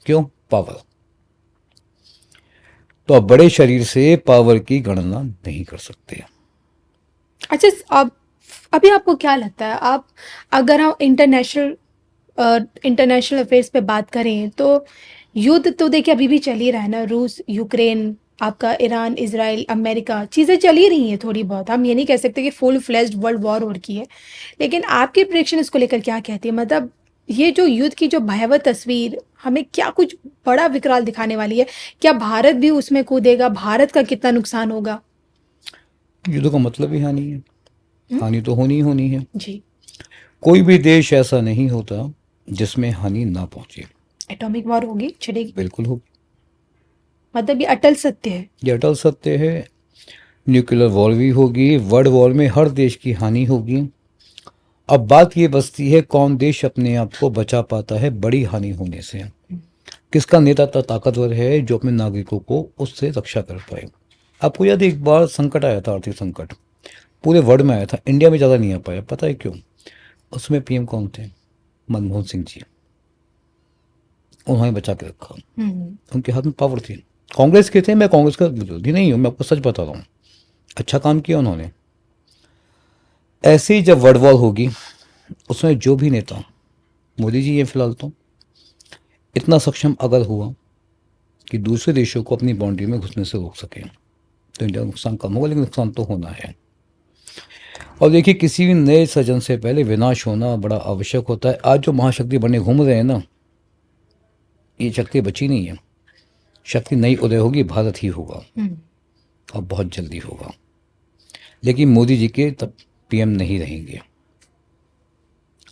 क्यों? पावर। तो आप बड़े शरीर से पावर की गणना नहीं कर सकते। अच्छा, अब अभी आपको क्या लगता है, आप अगर हम इंटरनेशनल अफेयर्स पे बात करें तो युद्ध तो देखिए अभी भी चल ही रहा है ना, रूस यूक्रेन, आपका ईरान इजराइल अमेरिका, चीज़ें चल ही रही हैं थोड़ी बहुत। हम ये नहीं कह सकते कि फुल फ्लेज्ड वर्ल्ड वॉर हो रही है, लेकिन आपकी प्रेडिक्शन इसको लेकर क्या कहती है? मतलब ये जो युद्ध की जो भयावह तस्वीर हमें क्या कुछ बड़ा विकराल दिखाने वाली है? क्या भारत भी उसमें कूदेगा? भारत का कितना नुकसान होगा? युद्ध का मतलब ही हानि है, हानि तो होनी ही होनी है। जी। कोई भी देश ऐसा नहीं होता जिसमें हानि ना पहुंचे। एटॉमिक वॉर होगी, छिड़ेगी। बिल्कुल होगी। मतलब ये अटल सत्य है। ये अटल सत्य है। न्यूक्लियर वॉर भी होगी, वर्ल्ड वॉर में हर देश की हानि होगी। अब बात ये बचती है कौन देश अपने आप को बचा पाता है बड़ी हानि होने से। किसका नेता इतना ताकतवर है जो अपने नागरिकों को उससे रक्षा कर पाए। आपको याद है एक बार संकट आया था, आर्थिक संकट पूरे वर्ल्ड में आया था, इंडिया में ज़्यादा नहीं आ पाया। पता है क्यों? उसमें पीएम कौन थे? मनमोहन सिंह जी। उन्होंने बचा के रखा, उनके हाथ में पावर थी। कांग्रेस के थे, मैं कांग्रेस का विरोधी नहीं हूँ, मैं आपको सच बता रहा हूँ, अच्छा काम किया उन्होंने। ऐसे ही जब वर्ल्ड वॉर होगी उसमें जो भी नेता, मोदी जी ये फिलहाल तो इतना सक्षम अगर हुआ कि दूसरे देशों को अपनी बाउंड्री में घुसने से रोक सके, तो इंडिया का नुकसान कम होगा, लेकिन नुकसान तो होना है। और देखिए, किसी भी नए सृजन से पहले विनाश होना बड़ा आवश्यक होता है। आज जो महाशक्ति बने घूम रहे हैं ना, ये शक्ति बची नहीं है। शक्ति नई उदय होगी, भारत ही होगा, और बहुत जल्दी होगा। लेकिन मोदी जी के तब पीएम नहीं रहेंगे,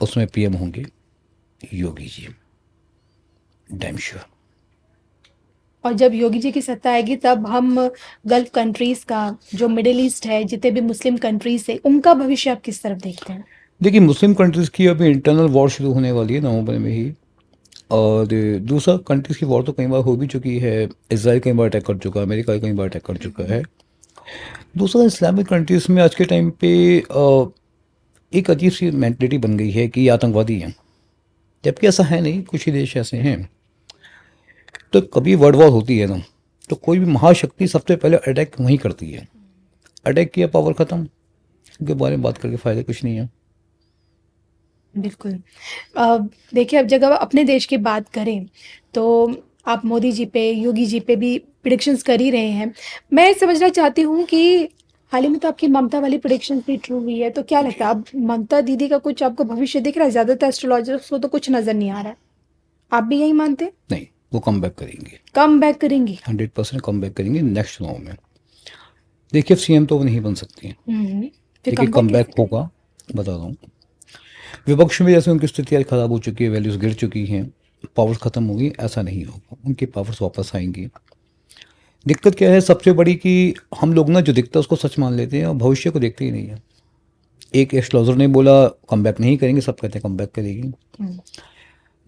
उसमें पीएम होंगे योगी जी, डैम श्योर। और जब योगी जी की सत्ता आएगी तब हम गल्फ कंट्रीज का, जो मिडिल ईस्ट है, जितने भी मुस्लिम कंट्रीज है, उनका भविष्य आप किस तरफ देखते हैं? देखिए, मुस्लिम कंट्रीज़ की अभी इंटरनल वॉर शुरू होने वाली है नवंबर में ही। और दूसरा कंट्रीज़ की वॉर तो कई बार हो भी चुकी है। इसराइल कई बार अटैक कर चुका है, अमेरिका कई बार अटैक कर चुका है। दूसरा, इस्लामिक कंट्रीज़ में आज के टाइम पे एक अजीब सी मेंटलिटी बन गई है कि ये आतंकवादी हैं, जबकि ऐसा है नहीं। कुछ ही देश ऐसे हैं। तो कभी वर्ल्ड वॉर होती है ना, तो कोई भी महाशक्ति सबसे पहले अटैक वहीं करती है। अटैक किया, पावर ख़त्म, उनके बारे में बात करके फ़ायदा कुछ नहीं है। बिल्कुल। देखिए, अब जगह अपने देश की बात करें तो आप मोदी जी पे, योगी जी पे भी प्रिडिक्शंस कर ही रहे हैं। मैं समझना चाहती हूँ कि हाल ही में तो आपकी ममता वाली प्रेडिक्शन भी ट्रू हुई है, तो क्या लगता है अब ममता दीदी का कुछ आपको भविष्य दिख रहा है? ज्यादातर एस्ट्रोलॉजर्स को तो कुछ नजर नहीं आ रहा है, आप भी यही मानते हैं? नहीं, वो कम बैक करेंगे, कम बैक करेंगी? 100% कम बैक करेंगे नेक्स्ट चुनाव में। देखिए, सीएम तो वो नहीं बन सकती हैं, फिर देखिए कम कम बैक बैक होगा, बता रहा हूँ। विपक्ष में जैसे उनकी स्थिति आज खराब हो चुकी है, वैल्यूज गिर चुकी हैं, पावर्स खत्म होगी, ऐसा नहीं होगा, उनकी पावर्स वापस आएंगी। दिक्कत क्या है सबसे बड़ी कि हम लोग ना जो दिखता है उसको सच मान लेते हैं और भविष्य को देखते ही नहीं है। एक एस्ट्रोलॉजर ने बोला कम बैक नहीं करेंगे, सब कहते हैं कम बैक करेगी।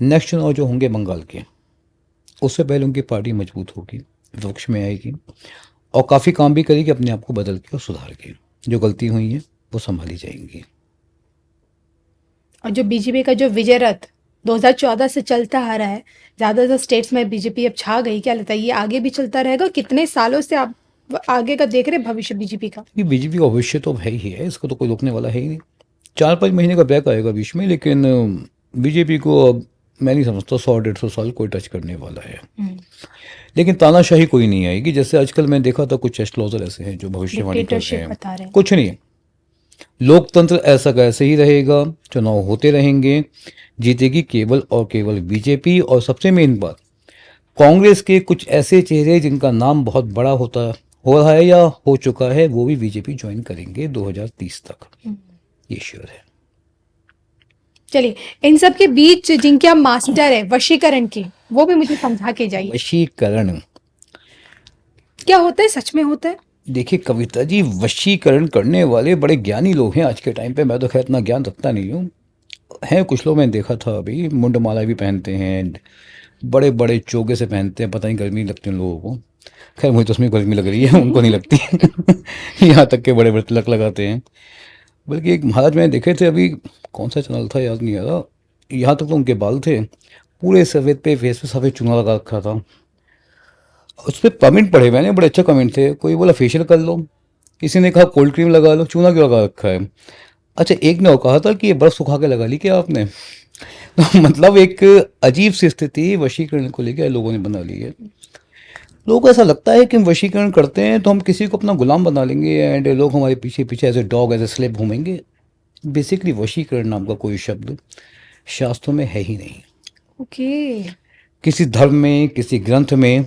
नेक्स्ट चुनाव जो होंगे बंगाल के, उससे पहले उनकी पार्टी मजबूत होगी, विपक्ष में आएगी और काफ़ी काम भी करेगी, अपने आप को बदल के और सुधार के। जो गलती हुई है वो संभाली जाएंगी। और जो बीजेपी का जो विजय रथ 2014 से चलता आ रहा है, ज्यादातर स्टेट्स में बीजेपी अब छा गई, क्या लगता है ये आगे भी चलता रहेगा? कितने सालों से आप आगे का देख रहे हैं भविष्य बीजेपी का? ये बीजेपी का भविष्य तो है ही है, इसको तो कोई रोकने वाला है ही नहीं। 4-5 महीने का बैक आएगा बीच में, लेकिन बीजेपी को अब मैं नहीं समझता 100-150 साल कोई टच करने वाला है। लेकिन तानाशाही कोई नहीं आएगी, जैसे आजकल मैं देखा था कुछ एस्ट्रोलॉजर ऐसे हैं जो भविष्यवाणी कर रहे डिक्टेटरशिप बता रहे हैं, हैं। कुछ नहीं। लोकतंत्र ऐसा का ऐसे ही रहेगा, चुनाव होते रहेंगे, जीतेगी केवल और केवल बीजेपी। और सबसे मेन बात, कांग्रेस के कुछ ऐसे चेहरे जिनका नाम बहुत बड़ा हो रहा है या हो चुका है, वो भी बीजेपी ज्वाइन करेंगे 2030 तक, ये श्योर है। चलिए, इन सब के बीच जिनके आप मास्टर है वशीकरण के, वो भी मुझे समझा के जाइए, वशीकरण, क्या होता है, सच में होता है? देखिए कविता जी, वशीकरण करने वाले बड़े ज्ञानी लोग हैं आज के टाइम पे। मैं तो खैर इतना ज्ञान रखता नहीं हूँ, हैं कुछ लोग, मैंने देखा था अभी, मुंडमाला भी पहनते हैं, बड़े बड़े चोगे से पहनते हैं, पता नहीं गर्मी नहीं लगती उन लोगों को। खैर मुझे तो उसमें गर्मी लग रही है, उनको नहीं लगती। यहाँ तक के बड़े बड़े तिलक लगाते हैं। बल्कि एक महाराज मैंने देखे थे अभी, कौन सा चैनल था याद नहीं आ रहा, यहाँ तक तो उनके बाल थे पूरे सफ़ेद पे, फेस पे सफ़ेद चूना लगा रखा था। उस पर कमेंट पढ़े मैंने, बड़े अच्छे कमेंट थे। कोई बोला फेशियल कर लो, किसी ने कहा कोल्ड क्रीम लगा लो, चूना क्यों लगा रखा है। अच्छा, एक ने और कहा था कि ये बर्फ़ सुखा के लगा ली क्या आपने। तो मतलब एक अजीब सी स्थिति वशीकरण को लेकर लोगों ने बना ली है। लोगों को ऐसा लगता है कि हम वशीकरण करते हैं तो हम किसी को अपना गुलाम बना लेंगे एंड लोग हमारे पीछे पीछे as a dog as a slave घूमेंगे। बेसिकली वशीकरण नाम का कोई शब्द शास्त्रों में है ही नहीं। ओके। किसी धर्म में, किसी ग्रंथ में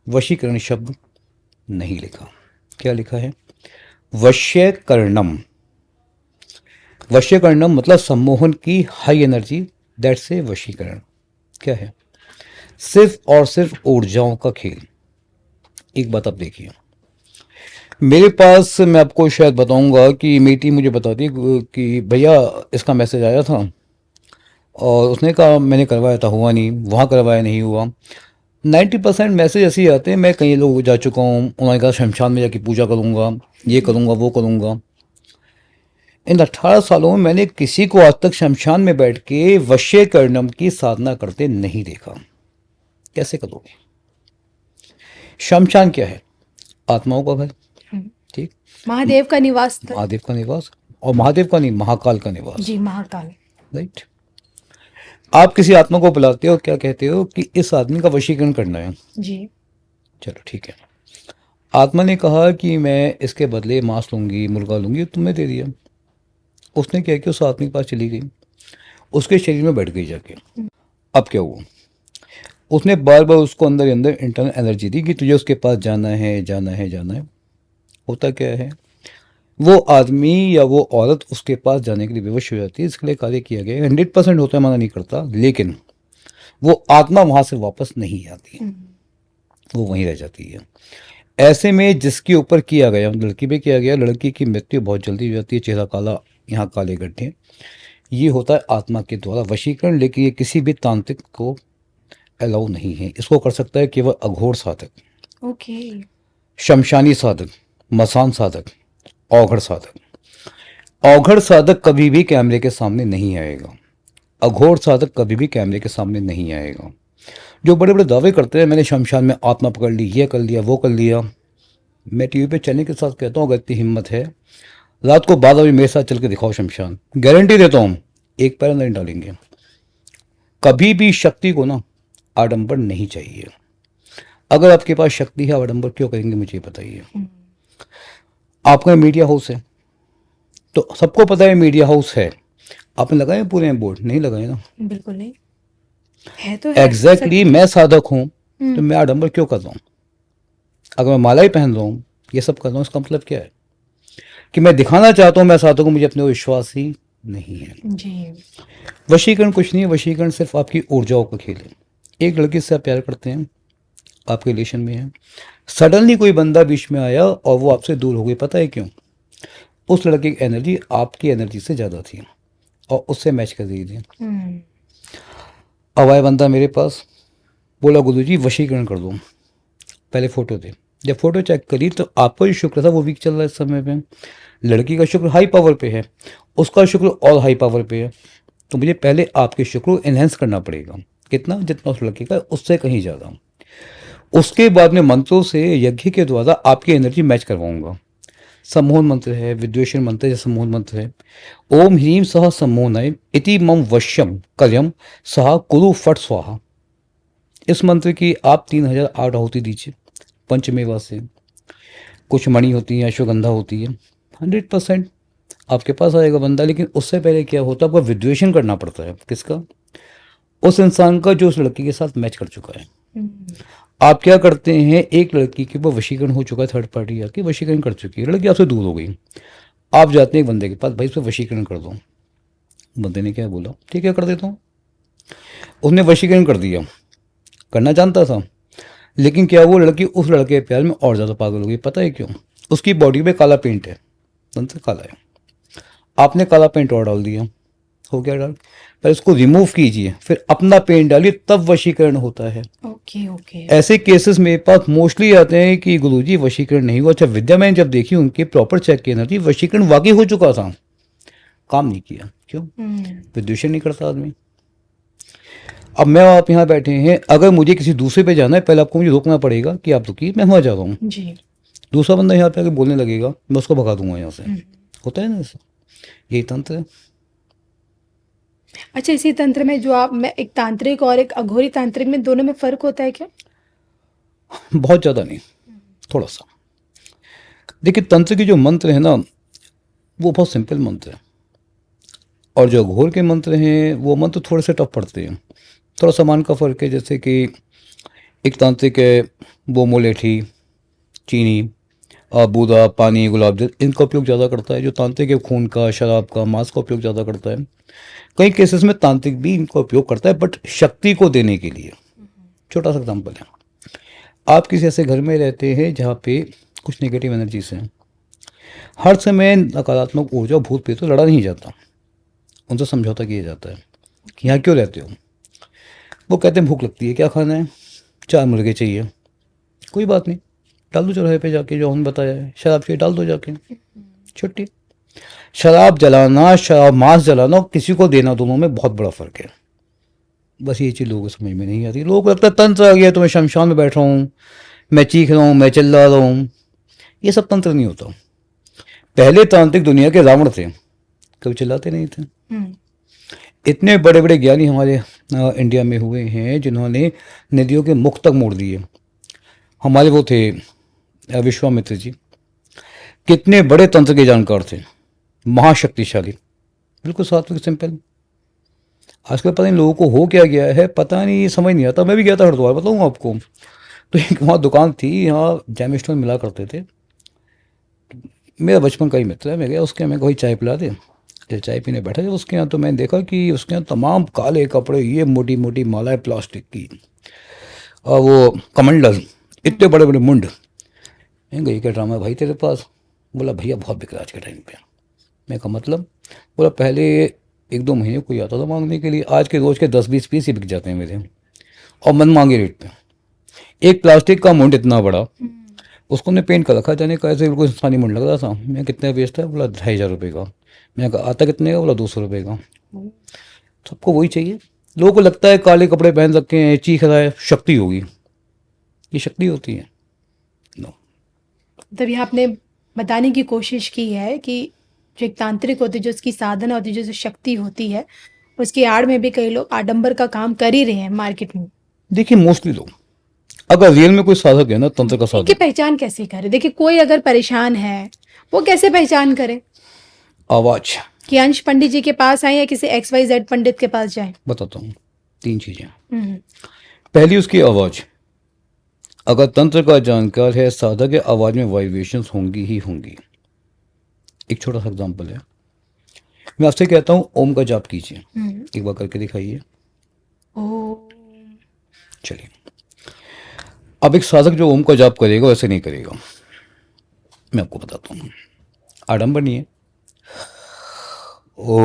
वशीकरण शब्द नहीं लिखा। क्या लिखा है? वश्यकरणम। वश्यकरणम मतलब सम्मोहन की हाई एनर्जी, दैट से वशीकरण। क्या है? सिर्फ और सिर्फ ऊर्जाओं का खेल। एक बात आप देखिए, मेरे पास, मैं आपको शायद बताऊंगा कि मेरी टीम मुझे बताती है कि भैया इसका मैसेज आया था और उसने कहा मैंने करवाया था, हुआ नहीं, वहाँ करवाया नहीं हुआ। 90% मैसेज ऐसे ही आते हैं, मैं कई लोग जा चुका हूँ, उन्होंने कहा शमशान में जाके पूजा करूँगा, ये करूँगा, वो करूँगा। इन 18 सालों में मैंने किसी को आज तक शमशान में बैठ के वशीकरणम की साधना करते नहीं देखा। कैसे करोगे? शमशान क्या है? आत्माओं का घर, ठीक, महादेव का निवास था। महादेव का निवास, और महादेव का नहीं, महाकाल का निवास। जी, महाकाल। राइट। आप किसी आत्मा को बुलाते हो, क्या कहते हो कि इस आदमी का वशीकरण करना है। जी। चलो ठीक है, आत्मा ने कहा कि मैं इसके बदले मांस लूंगी, मुर्गा लूंगी, तुमने दे दिया। उसने क्या किया, उस आदमी के पास चली गई, उसके शरीर में बैठ गई जाके। अब क्या हुआ? उसने बार बार उसको अंदर अंदर इंटरनल एनर्जी दी कि तुझे उसके पास जाना है, जाना है, जाना है। होता क्या है, वो आदमी या वो औरत उसके पास जाने के लिए विवश हो जाती है। इसके लिए कार्य किया गया, 100% होता है, मना नहीं करता, लेकिन वो आत्मा वहां से वापस नहीं आती, वो वहीं रह जाती है। ऐसे में जिसके ऊपर किया गया, लड़की पे किया गया, लड़की की मृत्यु बहुत जल्दी हो जाती है, चेहरा काला, यहाँ काले गड्ढे। ये होता है आत्मा के द्वारा वशीकरण, लेकिन ये किसी भी तांत्रिक को अलाउ नहीं है। इसको कर सकता है केवल अघोर साधक, ओके। शमशानी साधक, मसान साधक, औघड़ साधक। औघड़ साधक कभी भी कैमरे के सामने नहीं आएगा, अघोर साधक कभी भी कैमरे के सामने नहीं आएगा। जो बड़े बड़े दावे करते हैं मैंने शमशान में आत्मा पकड़ ली, ये कर लिया, वो कर लिया, मैं टीवी पे चलने के साथ कहता हूँ अगर इतनी हिम्मत है रात को 12 बजे मेरे साथ चल के दिखाओ शमशान, गारंटी देता हूँ एक पैर नहीं डालेंगे। कभी भी शक्ति को ना आडंबर नहीं चाहिए। अगर आपके पास शक्ति है, आडंबर क्यों करेंगे मुझे बताइए। आपका मीडिया हाउस है, तो सबको पता है मीडिया हाउस है, आपने लगाए पूरे बोर्ड? नहीं लगाए ना। बिल्कुल नहीं है, तो है एग्जैक्टली मैं साधक हूँ, तो हम्म, मैं आडंबर क्यों कर रहा हूँ? अगर मैं माला ही पहन रहा हूँ, ये सब कर रहा हूँ, इसका मतलब क्या है? कि मैं दिखाना चाहता हूँ मैं साधक हूँ, मुझे अपने को विश्वास ही नहीं है। जी वशीकरण कुछ नहीं है, वशीकरण सिर्फ आपकी ऊर्जाओं का खेल है। एक लड़की से आप प्यार करते हैं, आपके रिलेशन में है, सडनली कोई बंदा बीच में आया और वो आपसे दूर हो गई, पता है क्यों? उस लड़के की एनर्जी आपकी एनर्जी से ज़्यादा थी और उससे मैच कर रही थी। हम्म, अब आया बंदा मेरे पास, बोला गुरुजी वशीकरण कर दो। पहले फोटो दे, जब फोटो चेक करी तो आपका जो शुक्र था वो वीक चल रहा है इस समय पे, लड़की का शुक्र हाई पावर पे है, उसका शुक्र और हाई पावर पे है। तो मुझे पहले आपके शुक्र को एनहेंस करना पड़ेगा, कितना? जितना उस लड़के का है, उससे कहीं ज़्यादा। उसके बाद में मंत्रों से यज्ञ के द्वारा आपकी एनर्जी मैच करवाऊंगा। सम्मोहन मंत्र है, विद्वेषण मंत्र है, सम्मोहन मंत्र है। ओम ह्रीम सह सम्मोहनाय इति मम वश्यम कलयम सह कुरु फट स्वाहा। इस मंत्र की आप 3008 आहुति दीजिए पंचमेवा से। कुछ मणि होती है, अश्वगंधा होती है, 100% आपके पास आएगा बंदा। लेकिन उससे पहले क्या होता है, आपको विद्वेषण करना पड़ता है। किसका? उस इंसान का जो उस लड़की के साथ मैच कर चुका है। हम्म, आप क्या करते हैं, एक लड़की के ऊपर वशीकरण हो चुका है, थर्ड पार्टी आके वशीकरण कर चुकी है, लड़की आपसे दूर हो गई, आप जाते हैं एक बंदे के पास, भाई इस पर वशीकरण कर दो। बंदे ने क्या बोला, ठीक है कर देता हूँ। उसने वशीकरण कर दिया, करना जानता था, लेकिन क्या वो लड़की उस लड़के के प्यार में और ज़्यादा पागल हो गई। पता है क्यों? उसकी बॉडी पे काला पेंट है, तंत्र काला है, आपने काला पेंट और डाल दिया, हो गया डाल। पर इसको रिमूव कीजिए, फिर अपना पेंट डालिए, तब वशीकरण होता है। ओके ओके ऐसे केसेस मेरे पास मोस्टली आते हैं कि गुरुजी वशीकरण नहीं हुआ। अच्छा, विद्या मैंने जब देखी उनके प्रॉपर चेक किया ना जी, वशीकरण वाकई हो चुका था, काम नहीं किया। क्यों? हम्म, विद्वेषण नहीं करता आदमी। अब मैं आप यहाँ बैठे हैं, अगर मुझे किसी दूसरे पे जाना है, पहले आपको मुझे रोकना पड़ेगा कि आप रुकिए, मैं वहाँ जा रहा हूँ। जी दूसरा बंदा यहाँ पे आके बोलने लगेगा, मैं उसको भगा दूंगा यहाँ से। हम्म। होता है ना ऐसा, यही तंत्र है। अच्छा, इसी तंत्र में जो आप मैं एक तांत्रिक और एक अघोरी तांत्रिक में दोनों में फर्क होता है क्या? बहुत ज़्यादा नहीं, थोड़ा सा। देखिए तंत्र के जो मंत्र है ना, वो बहुत सिंपल मंत्र है, और जो घोर के मंत्र हैं वो मंत्र थोड़े से टफ पड़ते हैं। थोड़ा सामान का फ़र्क है, जैसे कि एक तांत्रिक है, वो मोलेठी, चीनी, बूदा, पानी, गुलाब जल, इनका उपयोग ज़्यादा करता है। जो तांत्रिक है खून का, शराब का, मांस का उपयोग ज़्यादा करता है। कई केसेस में तांत्रिक भी इनका उपयोग करता है, बट शक्ति को देने के लिए। छोटा सा एग्जाम्पल है, आप किसी ऐसे घर में रहते हैं जहाँ पे कुछ नेगेटिव एनर्जीज हैं, हर समय नकारात्मक ऊर्जा भूत प्रेत तो लड़ा नहीं जाता, उनसे समझौता किया जाता है कि यहाँ क्यों रहते हो। वो कहते हैं भूख लगती है, क्या खाना है? 4 मुर्गे चाहिए। कोई बात नहीं, डाल दो चौराहे पे जाके, जो हमने बताया है, शराब चाहिए डाल दो जाके, छुट्टी। शराब जलाना, शराब मांस जलाना और किसी को देना, दोनों में बहुत बड़ा फ़र्क है। बस ये चीज़ लोगों को समझ में नहीं आती। लोगों को लगता है तंत्र आ गया तो मैं शमशान में बैठ रहा हूँ, मैं चीख रहा हूँ, मैं चिल्ला रहा हूँ। ये सब तंत्र नहीं होता। पहले तांत्रिक दुनिया के रावण थे, कभी चिल्लाते नहीं थे। हम्म, इतने बड़े बड़े ज्ञानी हमारे इंडिया में हुए हैं जिन्होंने नदियों के मुख तक मोड़ दिए। हमारे वो थे विश्वामित्र जी, कितने बड़े तंत्र के जानकार थे, महाशक्तिशाली, बिल्कुल सात्विक सिंपल। आजकल पता नहीं लोगों को हो क्या गया है, पता नहीं, समझ नहीं आता। मैं भी गया था हरिद्वार, बताऊँ आपको, तो एक वहाँ दुकान थी, यहाँ जैम स्टोन मिला करते थे, मेरा बचपन का ही मित्र है, मैं गया उसके, मैं कोई चाय पिला दे। जब चाय पीने बैठा जब उसके यहाँ, तो मैंने देखा कि उसके यहाँ तमाम काले कपड़े, ये मोटी मोटी मालाएं प्लास्टिक की, और वो कमंडल, इतने बड़े बड़े मुंड। मैं गई, क्या ड्रामा है भाई तेरे पास? बोला भैया बहुत बिक रहा आज के टाइम पे। मैं कहा मतलब? बोला पहले 1-2 महीने कोई आता था मांगने के लिए, आज के रोज के 10-20 पीस ही बिक जाते हैं मेरे, और मन मांगे रेट पे। एक प्लास्टिक का मुंड इतना बड़ा, उसको ने पेंट कर रखा, जाने का ऐसे बिल्कुल इंसानी मुंड लग रहा था। मैं कितने बेचता है? बोला 2,500 रुपये का। मैं कहा आता कितने का? बोला 200 रुपये का। सबको वही चाहिए। लोगों को लगता है काले कपड़े पहन रखे हैं, चीख रहा है, शक्ति होगी। ये शक्ति होती है? नो। तभी आपने बताने की कोशिश की है कि जो एक तांत्रिक होती है, जो उसकी साधना होती है, जो शक्ति होती है, उसकी आड़ में भी कई लोग आडंबर का काम कर ही रहे हैं मार्केट में। देखिए मोस्टली लोग, अगर रियल में कोई साधक है ना, तंत्र का इनकी साधक, पहचान कैसे करें? देखिए, कोई अगर परेशान है, वो कैसे पहचान करें आवाज़ कि अंश पंडित जी के पास आए या किसी XYZ पंडित के पास जाए? बताता हूँ, 3 चीज़ें। हम्म, पहली उसकी आवाज़। अगर तंत्र का जानकार है साधक के आवाज़ में वाइब्रेशंस होंगी ही होंगी। एक छोटा सा एग्जांपल है, मैं आपसे कहता हूँ ओम का जाप कीजिए, एक बार करके दिखाइए। ओम। चलिए, अब एक साधक जो ओम का जाप करेगा वैसे नहीं करेगा, मैं आपको बताता हूँ। आडम्बर नहीं है। ओम,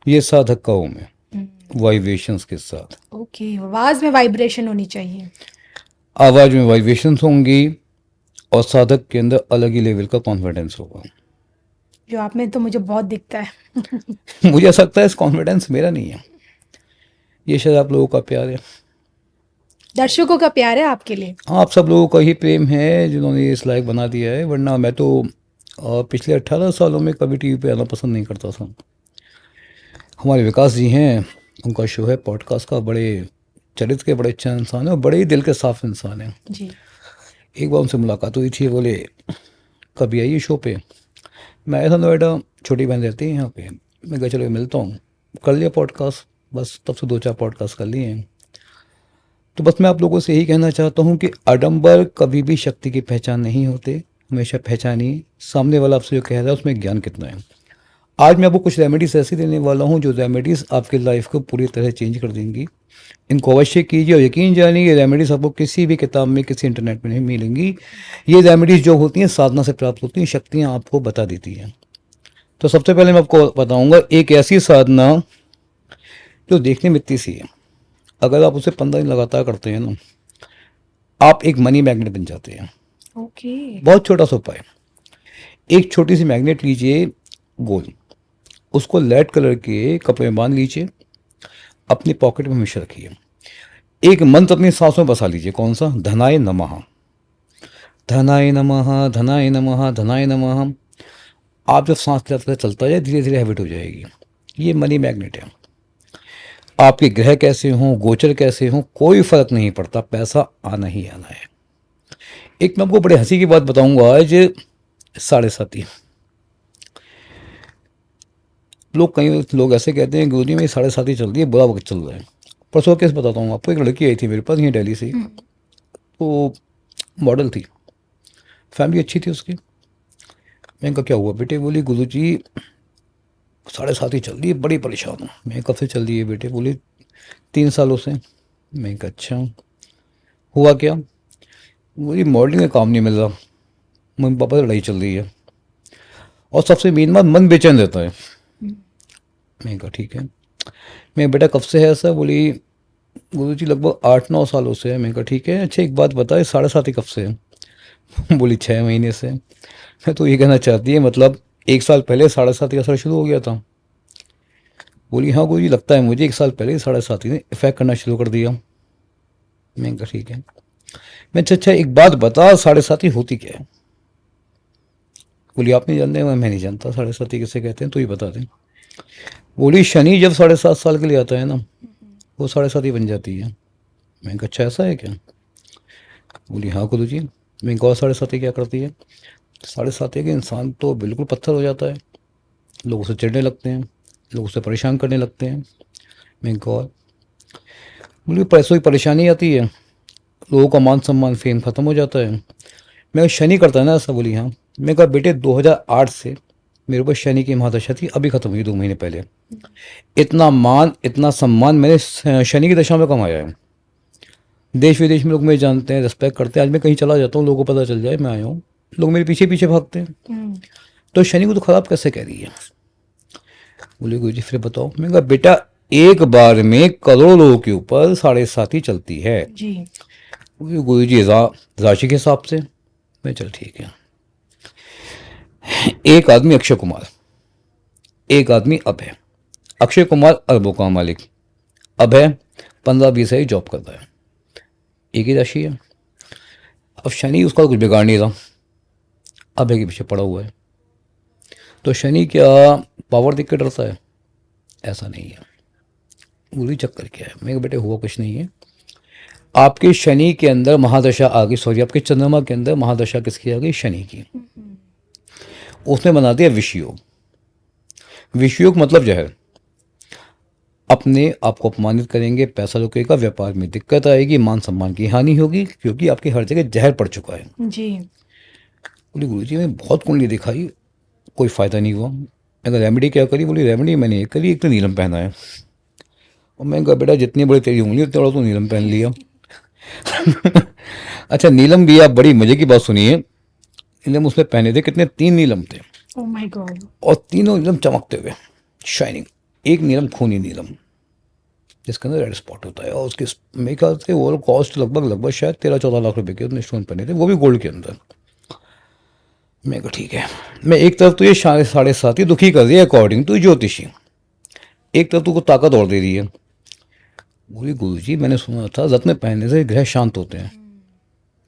ये साधक का ओम है, वाइब्रेशंस के साथ। ओके, आवाज में वाइब्रेशन होनी चाहिए। आवाज़ में वाइब्रेशंस होंगी और साधक के अंदर अलग ही लेवल का कॉन्फिडेंस होगा। जो आप में तो मुझे बहुत दिखता है। मुझे ऐसा लगता है इस कॉन्फिडेंस मेरा नहीं है, ये शायद आप लोगों का प्यार है। दर्शकों का प्यार है आपके लिए। आप सब लोगों का ही प्रेम है जिन्होंने इस लायक बना दिया है, वरना मैं तो पिछले 18 सालों में कभी टीवी पे आना पसंद नहीं करता था। हमारे विकास जी हैं, उनका शो है पॉडकास्ट का, बड़े चरित्र के बड़े अच्छे इंसान हैं और बड़े ही दिल के साफ इंसान हैं। जी। एक बार उनसे मुलाकात हुई थी, बोले कभी आइए शो पे। मैं आया था नोएडा, छोटी बहन रहती है यहाँ पे, मैं कहा चलो मिलता हूँ, कर लिया पॉडकास्ट, बस तब से 2-4 पॉडकास्ट कर लिए हैं। तो बस मैं आप लोगों से यही कहना चाहता हूँ कि आडंबर कभी भी शक्ति की पहचान नहीं होते, हमेशा पहचानिए सामने वाला आपसे जो कह रहा है उसमें ज्ञान कितना है। आज मैं आपको कुछ रेमेडीज ऐसी देने वाला हूँ जो रेमेडीज़ आपकी लाइफ को पूरी तरह चेंज कर देंगी। इनको अवश्य कीजिए और यकीन जानिए ये रेमेडीज़ आपको किसी भी किताब में, किसी इंटरनेट में नहीं मिलेंगी। ये रेमेडीज़ जो होती हैं साधना से प्राप्त होती हैं, शक्तियाँ आपको बता देती हैं। तो सबसे पहले मैं आपको बताऊँगा एक ऐसी साधना जो देखने में इतनी सी है, अगर आप उसे 15 दिन लगातार करते हैं ना, आप एक मनी मैग्नेट बन जाते हैं। ओके। बहुत छोटा सा उपाय, एक छोटी सी मैग्नेट लीजिए गोल, उसको रेड कलर के कपड़े में बांध लीजिए, अपनी पॉकेट में हमेशा रखिए। एक मंत्र अपनी सांसों में बसा लीजिए, कौन सा? धनाय नमः, धनाय नमः, धनाय नमः, धनाय नमः। आप जब सांस लेते चलता जाए धीरे धीरे हैबिट हो जाएगी। ये मनी मैग्नेट है। आपके ग्रह कैसे हों, गोचर कैसे हों, कोई फर्क नहीं पड़ता, पैसा आना ही आना है। एक मैं आपको बड़े हंसी की बात बताऊंगा आज, 7:30 लोग, कई लोग ऐसे कहते हैं गुरुजी मेरी 7:30 चल रही है, बुरा वक्त चल रहा है। परसों केस बताता हूँ आपको, एक लड़की आई थी मेरे पास यहाँ दिल्ली से, वो मॉडल थी, फैमिली अच्छी थी उसकी। मैंने कहा क्या हुआ बेटे? बोली गुरुजी 7:30 चल रही है, बड़ी परेशान हूँ। मैं कब से चल रही है बेटे? बोली 3 सालों से। मैं कहा अच्छा, हुआ क्या? बोली मॉडलिंग का काम नहीं मिल रहा, मम्मी पापा से लड़ाई चल रही है, और सबसे मेन बात मन बेचैन रहता है। मैं कहा ठीक है। मैं बेटा कब से है ऐसा? बोली गुरुजी लगभग 8-9 सालों से है। मैं कहा ठीक है, अच्छा एक बात बता, 7:30 कब से है? बोली 6 महीने से। मैं तो ये कहना चाहती है मतलब 1 साल पहले 7:30 का असर शुरू हो गया था। बोली हाँ गुरुजी लगता है मुझे 1 साल पहले 7:30 ने इफेक्ट करना शुरू कर दिया। मैं कहा ठीक है। मैं अच्छा एक बात बता, 7:30 होती क्या है? बोली आप नहीं जानते? मैं नहीं जानता 7:30 किसे कहते हैं, तो ही बता दें। बोली शनि जब 7.5 साल के लिए आता है ना, वो 7:30 बन जाती है। मैं कहा अच्छा ऐसा है क्या? बोली हाँ गुरुजी। मैं कहा 7:30 क्या करती है? 7:30 के इंसान तो बिल्कुल पत्थर हो जाता है, लोग उसे चिढ़ने लगते हैं, लोग उसे परेशान करने लगते हैं। मैं कहा बोली पैसों की परेशानी आती है, लोगों का मान सम्मान फेम खत्म हो जाता है। मैं कहा, शनि करता है ना ऐसा? बोली हाँ। मैं कहा बेटे 2008 से मेरे ऊपर शनि की महादशा थी, अभी खत्म हुई 2 महीने पहले। इतना मान इतना सम्मान मैंने शनि की दशा में कमाया है। देश विदेश में लोग मुझे जानते हैं, रिस्पेक्ट करते हैं। आज मैं कहीं चला जाता हूँ, लोगों को पता चल जाए मैं आया हूँ, लोग मेरे पीछे पीछे भागते हैं। तो शनि को तो खराब कैसे कह रही है? बोले गुरु जी फिर बताओ। मैं कहा बेटा एक बार में करोड़ों लोगों के ऊपर 7:30 चलती है जी। गुरु जी राशि के हिसाब से। मैं चल ठीक है। एक आदमी अक्षय कुमार, एक आदमी अभय। अक्षय कुमार अरबों का मालिक, अभय 15-20 ही जॉब करता है, एक ही राशि है। अब शनि उसका कुछ बिगाड़ नहीं रहा, अभय के पीछे पड़ा हुआ है। तो शनि क्या पावर देख के डरता है? ऐसा नहीं है। बोली चक्कर क्या है? मैं कहा बेटे हुआ कुछ नहीं है, आपके शनि के अंदर महादशा आ गई, सॉरी आपके चंद्रमा के अंदर महादशा किसकी आ गई? शनि की। उसने बना दिया विषयोग। विषयोग मतलब जहर। अपने आप को अपमानित करेंगे, पैसा रुकेगा, व्यापार में दिक्कत आएगी, मान सम्मान की हानि होगी, क्योंकि आपकी हर जगह जहर पड़ चुका है। जी। बोली गुरुजी मैं बहुत कुंडली दिखाई, कोई फायदा नहीं हुआ। अगर रेमेडी क्या करी? बोली रेमेडी मैंने एक करी, एक तो नीलम पहना है। और मैं कहा बेटा जितनी बड़ी तेरी उंगली उतना बड़ा तो नीलम पहन लिया। अच्छा नीलम भी, आप बड़ी मजे की बात सुनिए, नीलम उसमें पहने थे कितने? 3 नीलम थे, ओह माय गॉड। और तीनों नीलम चमकते हुए, शाइनिंग। एक नीलम खूनी नीलम जिसके अंदर रेड स्पॉट होता है, और उसके मेरे ख्याल से ओवरऑल कॉस्ट लगभग शायद 13-14 लाख रुपए के उसने स्टोन पहने थे, वो भी गोल्ड के अंदर। मैं कहा ठीक है। मैं एक तरफ तो ये 7.5 ही दुखी कर दिया अकॉर्डिंग टू ज्योतिषी, एक तरफ तुमको ताकत और दे रही है। बोली गुरुजी मैंने सुना था रत्न पहनने से ग्रह शांत होते हैं।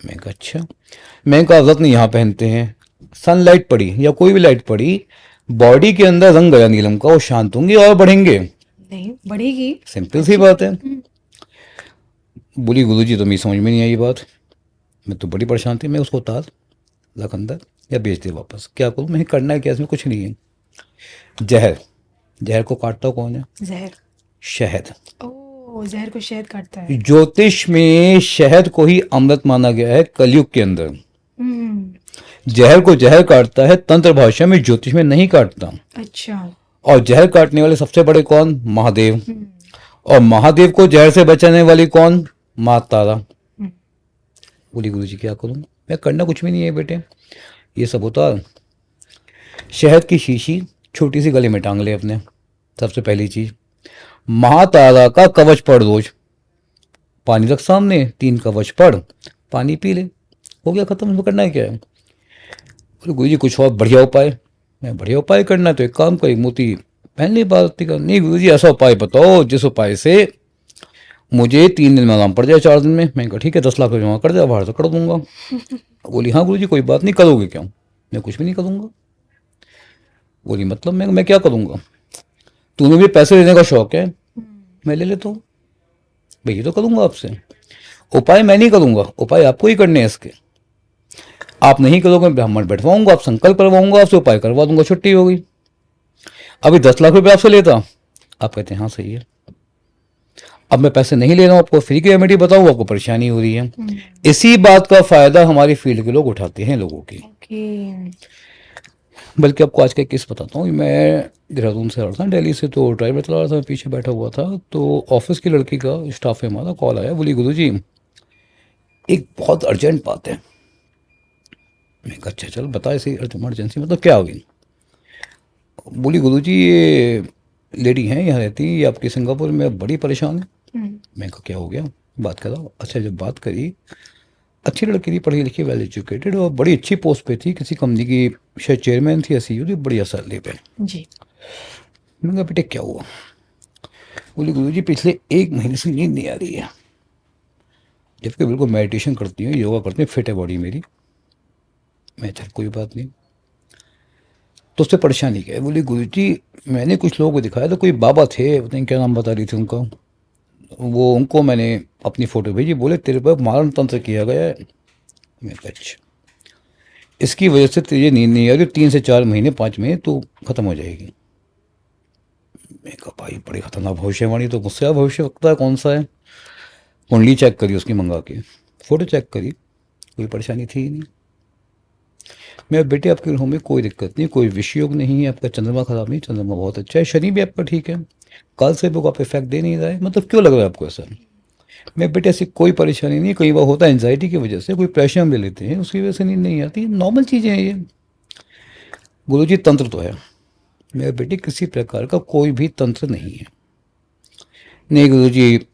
मैं कहा अच्छा। मैं कहा रत्न यहाँ पहनते हैं, सनलाइट पड़ी या कोई भी लाइट पड़ी, बॉडी के अंदर रंग गया नीलम का, वो शांत होंगे और बढ़ेंगे। नहीं बढ़ेगी। सिंपल सी बात है। बोली गुरुजी तो मेरी समझ में नहीं आई ये बात, मैं तो बड़ी परेशान थी। मैं उसको उतार रख अंदर या बेच दे वापस, क्या करूँ? मैं करना है क्या, इसमें कुछ नहीं है। जहर, जहर को काटता कौन है? जहर। शहद। ओह जहर को शहद काटता है। ज्योतिष में शहद को ही अमृत माना गया है कलयुग के अंदर। जहर को जहर काटता है, तंत्र भाषा में, ज्योतिष में नहीं काटता। अच्छा। और जहर काटने वाले सबसे बड़े कौन? महादेव। और महादेव को जहर से बचाने वाली कौन? माँ तारा। बोली गुरुजी क्या करूं? मैं करना कुछ भी नहीं है बेटे, ये सब होता। शहद की शीशी छोटी सी गले में टांग ले अपने, सबसे पहली चीज। महातारा का कवच पढ़ रोज, पानी रख सामने, 3 कवच पढ़, पानी पी ले, हो गया खत्म। उसमें करना है क्या है? बोले गुरुजी कुछ और बढ़िया उपाय। मैं बढ़िया उपाय करना है तो एक काम कर, मोती पहन ली बात का। नहीं गुरुजी ऐसा उपाय बताओ जिस उपाय से मुझे 3 दिन में आराम पड़ जाए, 4 दिन में। मैं कहा ठीक है 10 लाख रुपये जमा कर दे, बाहर से कर दूंगा। बोली हाँ गुरुजी कोई बात नहीं, करोगे क्यों? मैं कुछ भी नहीं करूंगा। बोली मतलब मैं क्या करूंगा? तूने भी पैसे लेने का शौक है, मैं ले लेता हूँ भैया, तो करूंगा आपसे। उपाय मैं नहीं करूंगा, उपाय आपको ही करने हैं इसके। आप नहीं करोगे, ब्राह्मण बैठवाऊंगा, आप संकल्प करवाऊंगा, आपसे उपाय करवा दूंगा, छुट्टी हो गई। अभी 10 लाख रुपए आपसे लेता, आप कहते हैं हाँ सही है। अब मैं पैसे नहीं ले रहा हूँ, आपको फ्री की रेमेडी बताऊँ, आपको परेशानी हो रही है। इसी बात का फायदा हमारी फील्ड के लोग उठाते हैं लोगों की। बल्कि आपको आज का किस बताता हूँ। मैं देहरादून से आ रहा था, दिल्ली से, तो ड्राइवर चला रहा था, मैं पीछे बैठा हुआ था, तो ऑफिस की लड़की का, स्टाफ है हमारा, कॉल आया। बोली गुरुजी एक बहुत अर्जेंट बात है। मैं कहा अच्छा चल बता, ऐसी इमरजेंसी मतलब क्या होगी? बोली गुरुजी ये लेडी हैं यहाँ रहती, ये आपकी सिंगापुर में, बड़ी परेशान है। मैं कहा क्या हो गया, बात करा। अच्छा जब बात करी, अच्छी लड़की थी, पढ़ी लिखी, वेल एजुकेटेड, और बड़ी अच्छी पोस्ट पे थी, किसी कंपनी की शायद चेयरमैन थी, ऐसी थी, बढ़िया सैलरी पे जी। मैंने कहा बेटे क्या हुआ? बोली गुरुजी पिछले 1 महीने से नींद नहीं आ रही है, जबकि बिल्कुल मेडिटेशन करती हूँ, योगा करती हूँ, फिट है बॉडी मेरी। मैं चल कोई बात नहीं, तो उससे परेशानी क्या है? बोली गुरुजी मैंने कुछ लोगों को दिखाया, तो कोई बाबा थे, पता नहीं क्या नाम बता रही थी उनका, वो उनको मैंने अपनी फ़ोटो भेजी, बोले तेरे पर मारण तंत्र किया गया है। मैं कहा अच्छा, इसकी वजह से तुझे नींद नहीं आ रही, 3 से 4 महीने 5 महीने तो ख़त्म हो जाएगी। मैं कहा भाई बड़ी खतरनाक भविष्यवाणी, तो मुझसे भविष्य वक्ता है कौन सा है? कुंडली चेक करी उसकी मंगा के, फ़ोटो चेक करी, कोई परेशानी थी ही नहीं। मैं बेटे आपके ग्रहों में कोई दिक्कत नहीं, कोई विषयोग नहीं है, आपका चंद्रमा खराब नहीं, चंद्रमा बहुत अच्छा है, शनि भी आपका ठीक है, कल से भी आप इफेक्ट दे नहीं रहा है, मतलब क्यों लग रहा है आपको ऐसा? मैं बेटे ऐसी कोई परेशानी नहीं। कई बार होता है एंजाइटी की वजह से, कोई प्रेशर हम ले लेते हैं, उसकी वजह से नींद नहीं आती, नॉर्मल चीज़ें हैं ये। गुरुजी तंत्र तो है, मेरे बेटे किसी प्रकार का कोई भी तंत्र नहीं है। नहीं गुरुजी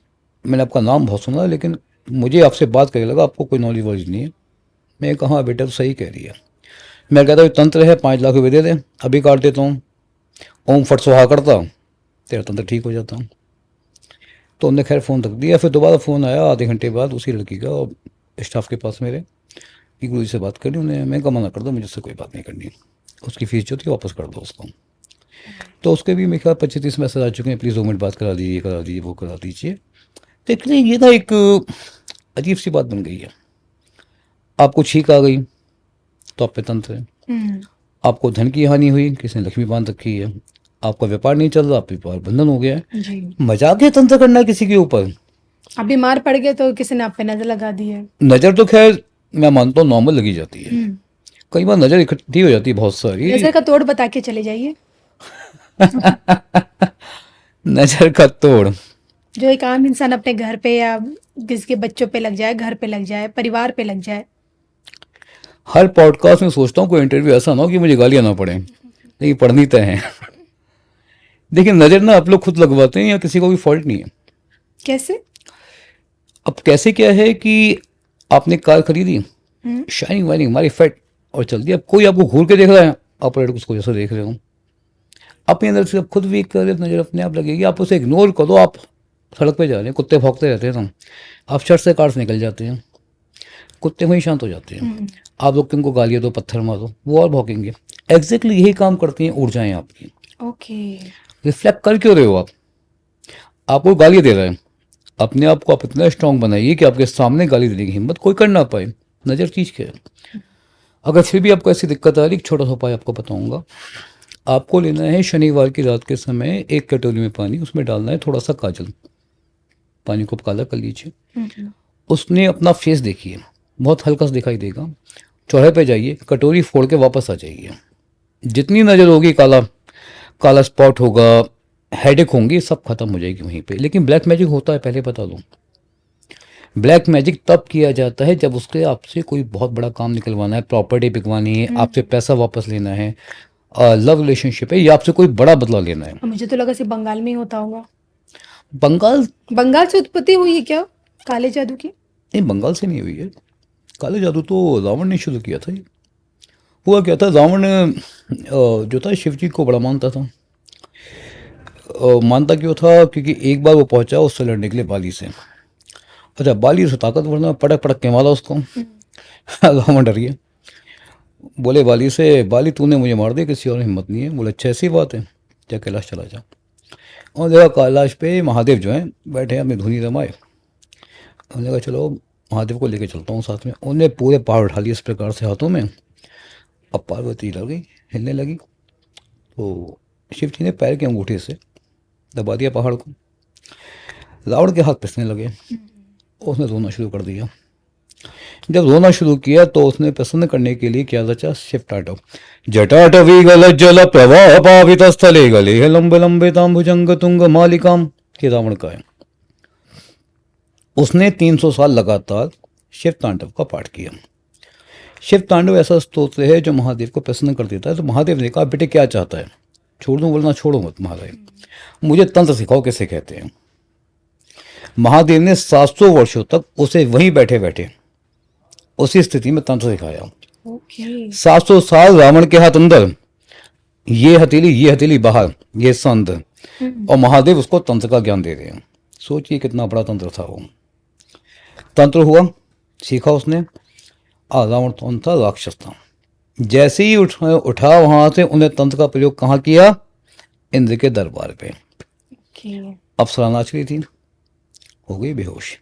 मैंने आपका नाम बहुत सुना, लेकिन मुझे आपसे बात करके लगा आपको कोई नॉलेज वॉलेज नहीं है। मैं कहा बेटा तो सही कह रही है। मैं कहता हूँ तंत्र है, 5 लाख रुपये दे दे, अभी काट देता हूँ, ओम फट सुहा करता, तेरा तंत्र ठीक हो जाता। तो उनने खैर फ़ोन रख दिया। फिर दोबारा फ़ोन आया आधे घंटे बाद उसी लड़की का, और स्टाफ के पास मेरे, कि गुरु से बात करनी उन्हें। मैं कहा मना कर दो, मुझे उससे कोई बात नहीं करनी, उसकी फ़ीस जो थी वापस कर दो उसको। तो उसके भी मेरे ख्याल 25-30 मैसेज आ चुके हैं, प्लीज़ 2 मिनट बात करा दीजिए वो करा दीजिए। तो इसलिए ये ना एक अजीब सी बात बन गई है। आपको छींक आ गई तो आप पे तंत्र है, हम्म, आपको धन की हानि हुई, किसी ने लक्ष्मी बांध रखी है, आपका व्यापार नहीं चल रहा, आप व्यापार बंधन हो गया है। जी। मजाक है तंत्र करना किसी के ऊपर। आप बीमार पड़ गए तो किसी ने आप पे नजर लगा दी है। नज़र तो खैर मैं मानता हूँ नॉर्मल लगी जाती है, हम्म, कई बार नज़र इकट्ठी हो जाती है बहुत सारी। नजर का तोड़ बता के चले जाइए। नज़र का तोड़। जो एक आम इंसान अपने घर पे या किसी के बच्चों पे लग जाए, घर पे लग जाए, परिवार पे लग जाए। हर पॉडकास्ट में सोचता हूँ कोई इंटरव्यू ऐसा ना हो कि मुझे गालियाँ ना पड़े, लेकिन पढ़नी तय है। देखिए नज़र ना आप लोग खुद लगवाते हैं या किसी को भी फॉल्ट नहीं है। कैसे? अब कैसे क्या है कि आपने कार खरीदी, हम्म, शाइनिंग वाइनिंग मारी फेट और चल दिया। अब कोई आपको घूर के देख रहा है, आप पलट के उसको जैसे देख रहे हो, अपने अंदर से आप खुद वीक कर रहे हो, नज़र अपने आप लगेगी। आप उसे इग्नोर करो। आप सड़क पे जा रहे हैं, कुत्ते भौंकते रहते हैं ना, आप शर्ट से कार से निकल जाते हैं, कुत्ते वहीं शांत हो जाते हैं। हम्म, आप लोग किनको गालियाँ दो, पत्थर मारो, वो और भौंकेंगे। एग्जैक्टली यही काम करती हैं ऊर्जाएं आपकी। ओके। रिफ्लेक्ट कर क्यों रहे हो आप? आपको गाली दे रहे हैं, अपने आप को आप इतना स्ट्रांग बनाइए कि आपके सामने गाली देने की हिम्मत कोई कर ना पाए। नज़र चीज क्या है? अगर फिर भी आपको ऐसी दिक्कत आ रही, एक छोटा सा उपाय आपको बताऊंगा। आपको लेना है शनिवार की रात के समय 1 कटोरी में पानी, उसमें डालना है थोड़ा सा काजल, पानी को काला कर लीजिए। हम्म, उसने अपना फेस देखिए, बहुत हल्का सा दिखाई देगा। चौराहे पे जाइए, कटोरी फोड़ के वापस आ जाइए। जितनी नज़र होगी, काला काला स्पॉट होगा, हेडेक होंगी, सब खत्म हो जाएगी वहीं पे। लेकिन ब्लैक मैजिक होता है, पहले बता दूं। ब्लैक मैजिक तब किया जाता है जब उसके आपसे कोई बहुत बड़ा काम निकलवाना है, प्रॉपर्टी बिकवानी है, आपसे पैसा वापस लेना है, लव रिलेशनशिप है, या आपसे कोई बड़ा बदला लेना है। मुझे तो लगा सिर्फ बंगाल में ही होता होगा। बंगाल? बंगाल से उत्पत्ति हुई है क्या काले जादू की? नहीं, बंगाल से नहीं हुई है। काले जादू तो रावण ने शुरू किया था ये। हुआ क्या था, रावण जो था शिव जी को बड़ा मानता था। मानता क्यों था? क्योंकि एक बार वो पहुंचा उससे लड़ने के लिए बाली से। अच्छा, बाली से ताकतवर ना, पटक पटक के मारा उसको। रावण डर गया, बोले बाली से, बाली तूने मुझे मार दिया, किसी और में हिम्मत नहीं है। बोले अच्छा ऐसी बात है, जा कैलाश चला जा। और देखा कैलाश पे महादेव जो हैं बैठे हैं, अपनी धुनी रमाए। उन्होंने कहा चलो महादेव को लेके चलता हूँ साथ में। उन्हें पूरे पहाड़ उठा लिए इस प्रकार से हाथों में। अब पार्वती डर गई, हिलने लगी, तो शिव जी ने पैर के अंगूठे से दबा दिया पहाड़ को। रावण के हाथ पिसने लगे, उसने रोना शुरू कर दिया। जब रोना शुरू किया तो उसने प्रसन्न करने के लिए क्या रचा? शिव टाटव। जटाटवी गल जल प्रवाह पावित स्थले गले लंबे लंबे ताम्बुजंग तुंग मालिकाम, के रावण का है। उसने 300 साल लगातार शिव तांडव का पाठ किया। शिव तांडव ऐसा स्तोत्र है जो महादेव को प्रसन्न कर देता है। तो महादेव ने कहा बेटे क्या चाहता है? छोड़ दूं? बोलना छोड़ो मत महादेव, मुझे तंत्र सिखाओ कैसे कहते हैं। महादेव ने 700 वर्षों तक उसे वहीं बैठे बैठे उसी स्थिति में तंत्र सिखाया। ओके। 700 साल रावण के हाथ अंदर, ये हथेली बाहर, ये संत, और महादेव उसको तंत्र का ज्ञान दे रहे हैं। सोचिए कितना बड़ा तंत्र था वो। तंत्र हुआ, सीखा उसने। रावण कौन था? राक्षस था। जैसे ही उठा वहां से, उन्हें तंत्र का प्रयोग कहाँ किया? इंद्र के दरबार पे। ओके। अप्सरा नाच रही थी, हो गई बेहोश।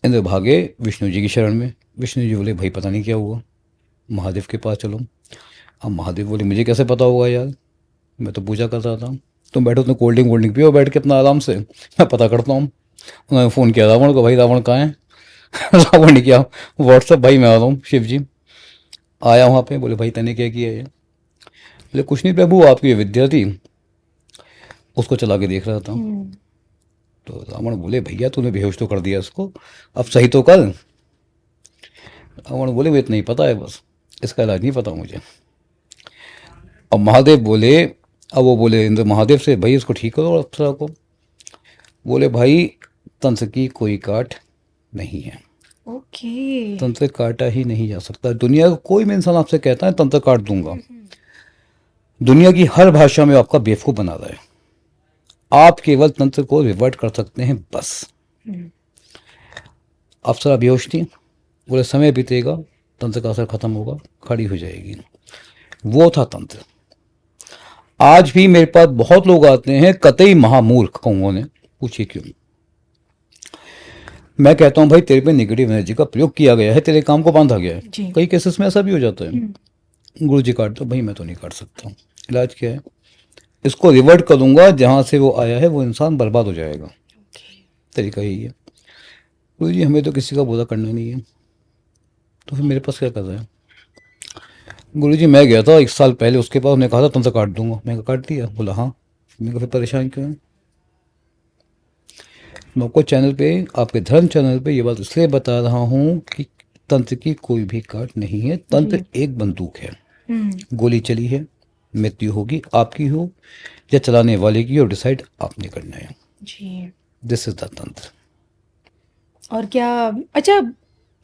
इंद्र भागे विष्णु जी की शरण में। विष्णु जी बोले भाई पता नहीं क्या हुआ, महादेव के पास चलो। अब महादेव बोले मुझे कैसे पता होगा यार, मैं तो पूजा कर रहा था। तुम बैठो, तुम कोल्ड ड्रिंक पियो बैठ के अपना आराम से, मैं पता करता हूँ। उन्होंने फ़ोन किया रावण को, भाई रावण कहाँ है? रावण ने किया व्हाट्सअप, भाई मैं आ रहा हूँ। शिव जी आया वहाँ पे, बोले भाई तैने क्या किया है? बोले कुछ नहीं प्रभु, आपकी विद्या थी उसको चला के देख रहा था। तो रावण बोले भैया तूने बेहोश तो कर दिया उसको, अब सही तो कर। रावण बोले मुझे इतना ही पता है बस, इसका इलाज नहीं पता मुझे। अब महादेव बोले, अब वो बोले इंद्र महादेव से भाई इसको ठीक करो अप्सरा को। बोले भाई तंत्र की कोई काट नहीं है, ओके। तंत्र काटा ही नहीं जा सकता। दुनिया का कोई भी इंसान आपसे कहता है तंत्र काट दूंगा, दुनिया की हर भाषा में आपका बेवकूफ़ बना रहा है। आप केवल तंत्र को रिवर्ट कर सकते हैं बस। अप्सरा बेहोश थी, बोले समय बीतेगा, तंत्र का असर खत्म होगा, खड़ी हो जाएगी। वो था तंत्र। आज भी मेरे पास बहुत लोग आते हैं, कतई महामूर्ख कहूँगा उन्हें, पूछिए क्यों। मैं कहता हूँ भाई तेरे पे नेगेटिव एनर्जी का प्रयोग किया गया है, तेरे काम को बांधा गया है। जी। कई केसेस में ऐसा भी हो जाता है, हम्म। गुरु जी काट दो, भाई मैं तो नहीं काट सकता। इलाज क्या है, इसको रिवर्ट करूंगा, जहां से वो आया है वो इंसान बर्बाद हो जाएगा। तरीका यही है। गुरु जी हमें तो किसी का बुरा करना नहीं है, तो फिर मेरे पास क्या कर रहा है। गुरु जी मैं गया था 1 साल पहले उसके पास, उन्हें कहा था तुमसे काट दूंगा, मैं कहा काट दिया, बोला हाँ। मैं कहा फिर परेशान क्यों है। मैं आपको चैनल पे, आपके धर्म चैनल पे ये बात इसलिए बता रहा हूँ कि तंत्र की कोई भी काट नहीं है। तंत्र एक बंदूक है, गोली चली है, मृत्यु होगी, आपकी हो या चलाने वाले की, और डिसाइड आपने करना है। जी। दिस इज द तंत्र। और क्या, अच्छा,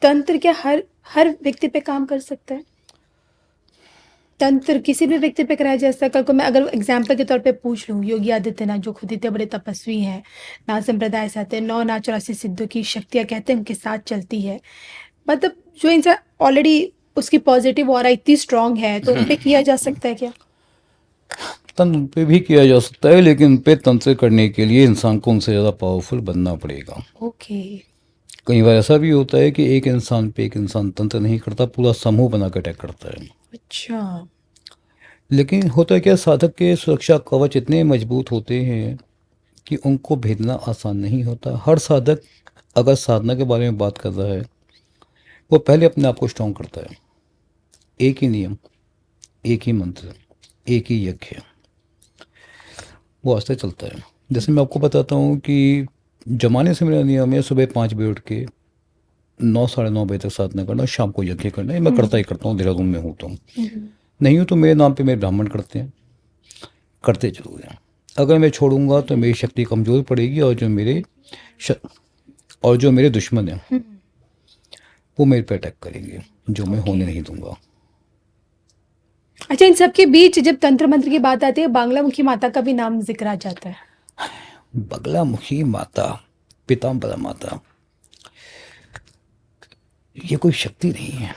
तंत्र क्या हर हर व्यक्ति पे काम कर सकता है? तंत्र किसी भी व्यक्ति पे कराया जा सकता है? कल को मैं अगर एग्जाम्पल के तौर पे पूछ लूँ, योगी आदित्यनाथ जो खुद इतने बड़े तपस्वी हैं, नाथ संप्रदाय से आते हैं, 9 नाथ 84 सिद्धों की शक्तियाँ कहते हैं उनके साथ चलती है, मतलब जो इंसान ऑलरेडी उसकी पॉजिटिव ऑरा इतनी स्ट्रांग है, तो उन पे किया जा सकता है क्या? तंत्र पे भी किया जा सकता है, लेकिन उन पे तंत्र करने के लिए इंसान को उनसे ज़्यादा पावरफुल बनना पड़ेगा। ओके। कई बार ऐसा भी होता है कि एक इंसान पे एक इंसान तंत्र नहीं करता, पूरा समूह बना कर अटैक करता है। अच्छा। लेकिन होता है क्या, साधक के सुरक्षा कवच इतने मजबूत होते हैं कि उनको भेदना आसान नहीं होता। हर साधक अगर साधना के बारे में बात कर रहा है, वो पहले अपने आप को स्ट्रॉन्ग करता है। एक ही नियम, एक ही मंत्र, एक ही यज्ञ, वो आज तक चलता है। जैसे मैं आपको बताता हूँ कि जमाने से मेरा नियम है सुबह 5 बजे उठ के 9 साढ़े 9 बजे तक साधना करना, शाम को यज्ञ करना। ये मैं करता ही करता हूँ, देहरादून में हूँ तो। नहीं हूँ तो मेरे नाम पे मेरे ब्राह्मण करते हैं, करते जरूर हैं। अगर मैं छोड़ूंगा तो मेरी शक्ति कमज़ोर पड़ेगी, और श... जो मेरे दुश्मन हैं वो मेरे पे अटैक करेंगे, जो मैं होने नहीं दूंगा। अच्छा, इन सब के बीच जब तंत्र मंत्र की बात आती है, बांग्लामुखी माता का भी नाम जिक्र आ जाता है। बगलामुखी माता, पीताम्बरा माता, ये कोई शक्ति नहीं है,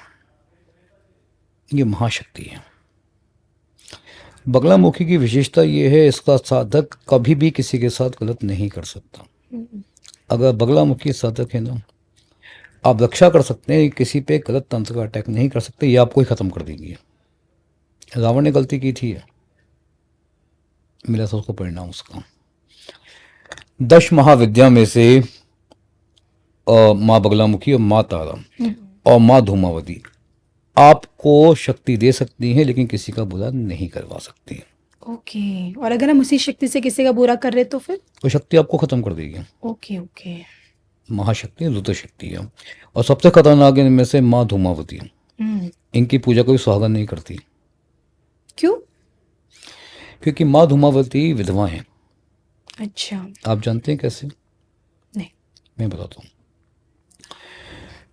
ये महाशक्ति है। बगलामुखी की विशेषता ये है, इसका साधक कभी भी किसी के साथ गलत नहीं कर सकता। अगर बगलामुखी साधक है ना, आप रक्षा कर सकते हैं, किसी पे गलत तंत्र का अटैक नहीं कर सकते, ये आपको ही खत्म कर देंगे। रावण ने गलती की थी, मिला था उसको परिणाम उसका। 10 महाविद्या में से माँ बगलामुखी और माँ तारा और माँ धूमावती आपको शक्ति दे सकती हैं, लेकिन किसी का बुरा नहीं करवा सकती। ओके। और अगर हम उसी शक्ति से किसी का बुरा कर रहे तो फिर? वो शक्ति आपको खत्म कर देगी। Okay okay. महाशक्ति रुद्र शक्ति है। और सबसे खतरनाक इनमें से माँ धूमावती है। इनकी पूजा कोई सुहागन नहीं करती। क्यों? क्योंकि माँ धूमावती विधवा है। अच्छा। आप जानते हैं कैसे? नहीं। मैं बताता हूँ।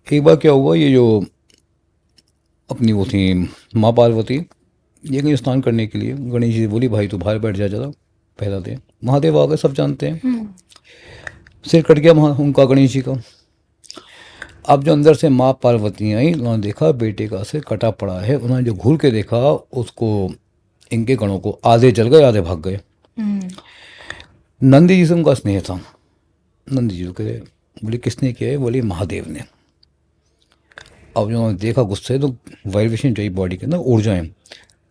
एक बार क्या हुआ, ये जो अपनी वो थी माँ पार्वती, ये कहीं स्नान करने के लिए, गणेश जी बोली भाई तू बाहर बैठ जा, जरा पहला दे। महादेव आ गए, सब जानते हैं। सिर कट गया उनका, गणेश जी का। अब जो अंदर से माँ पार्वती आई, उन्होंने देखा बेटे का सिर कटा पड़ा है। उन्होंने जो घूर के देखा, उसको, इनके गणों को आधे जल गए, आधे भाग गए। नंदी जी से उनका स्नेह था। नंदी जी कहे, बोले किसने किया है? बोले महादेव ने। अब जो उन्होंने देखा गुस्से, तो वाइब्रेशन जो बॉडी के अंदर ऊर्जाएं,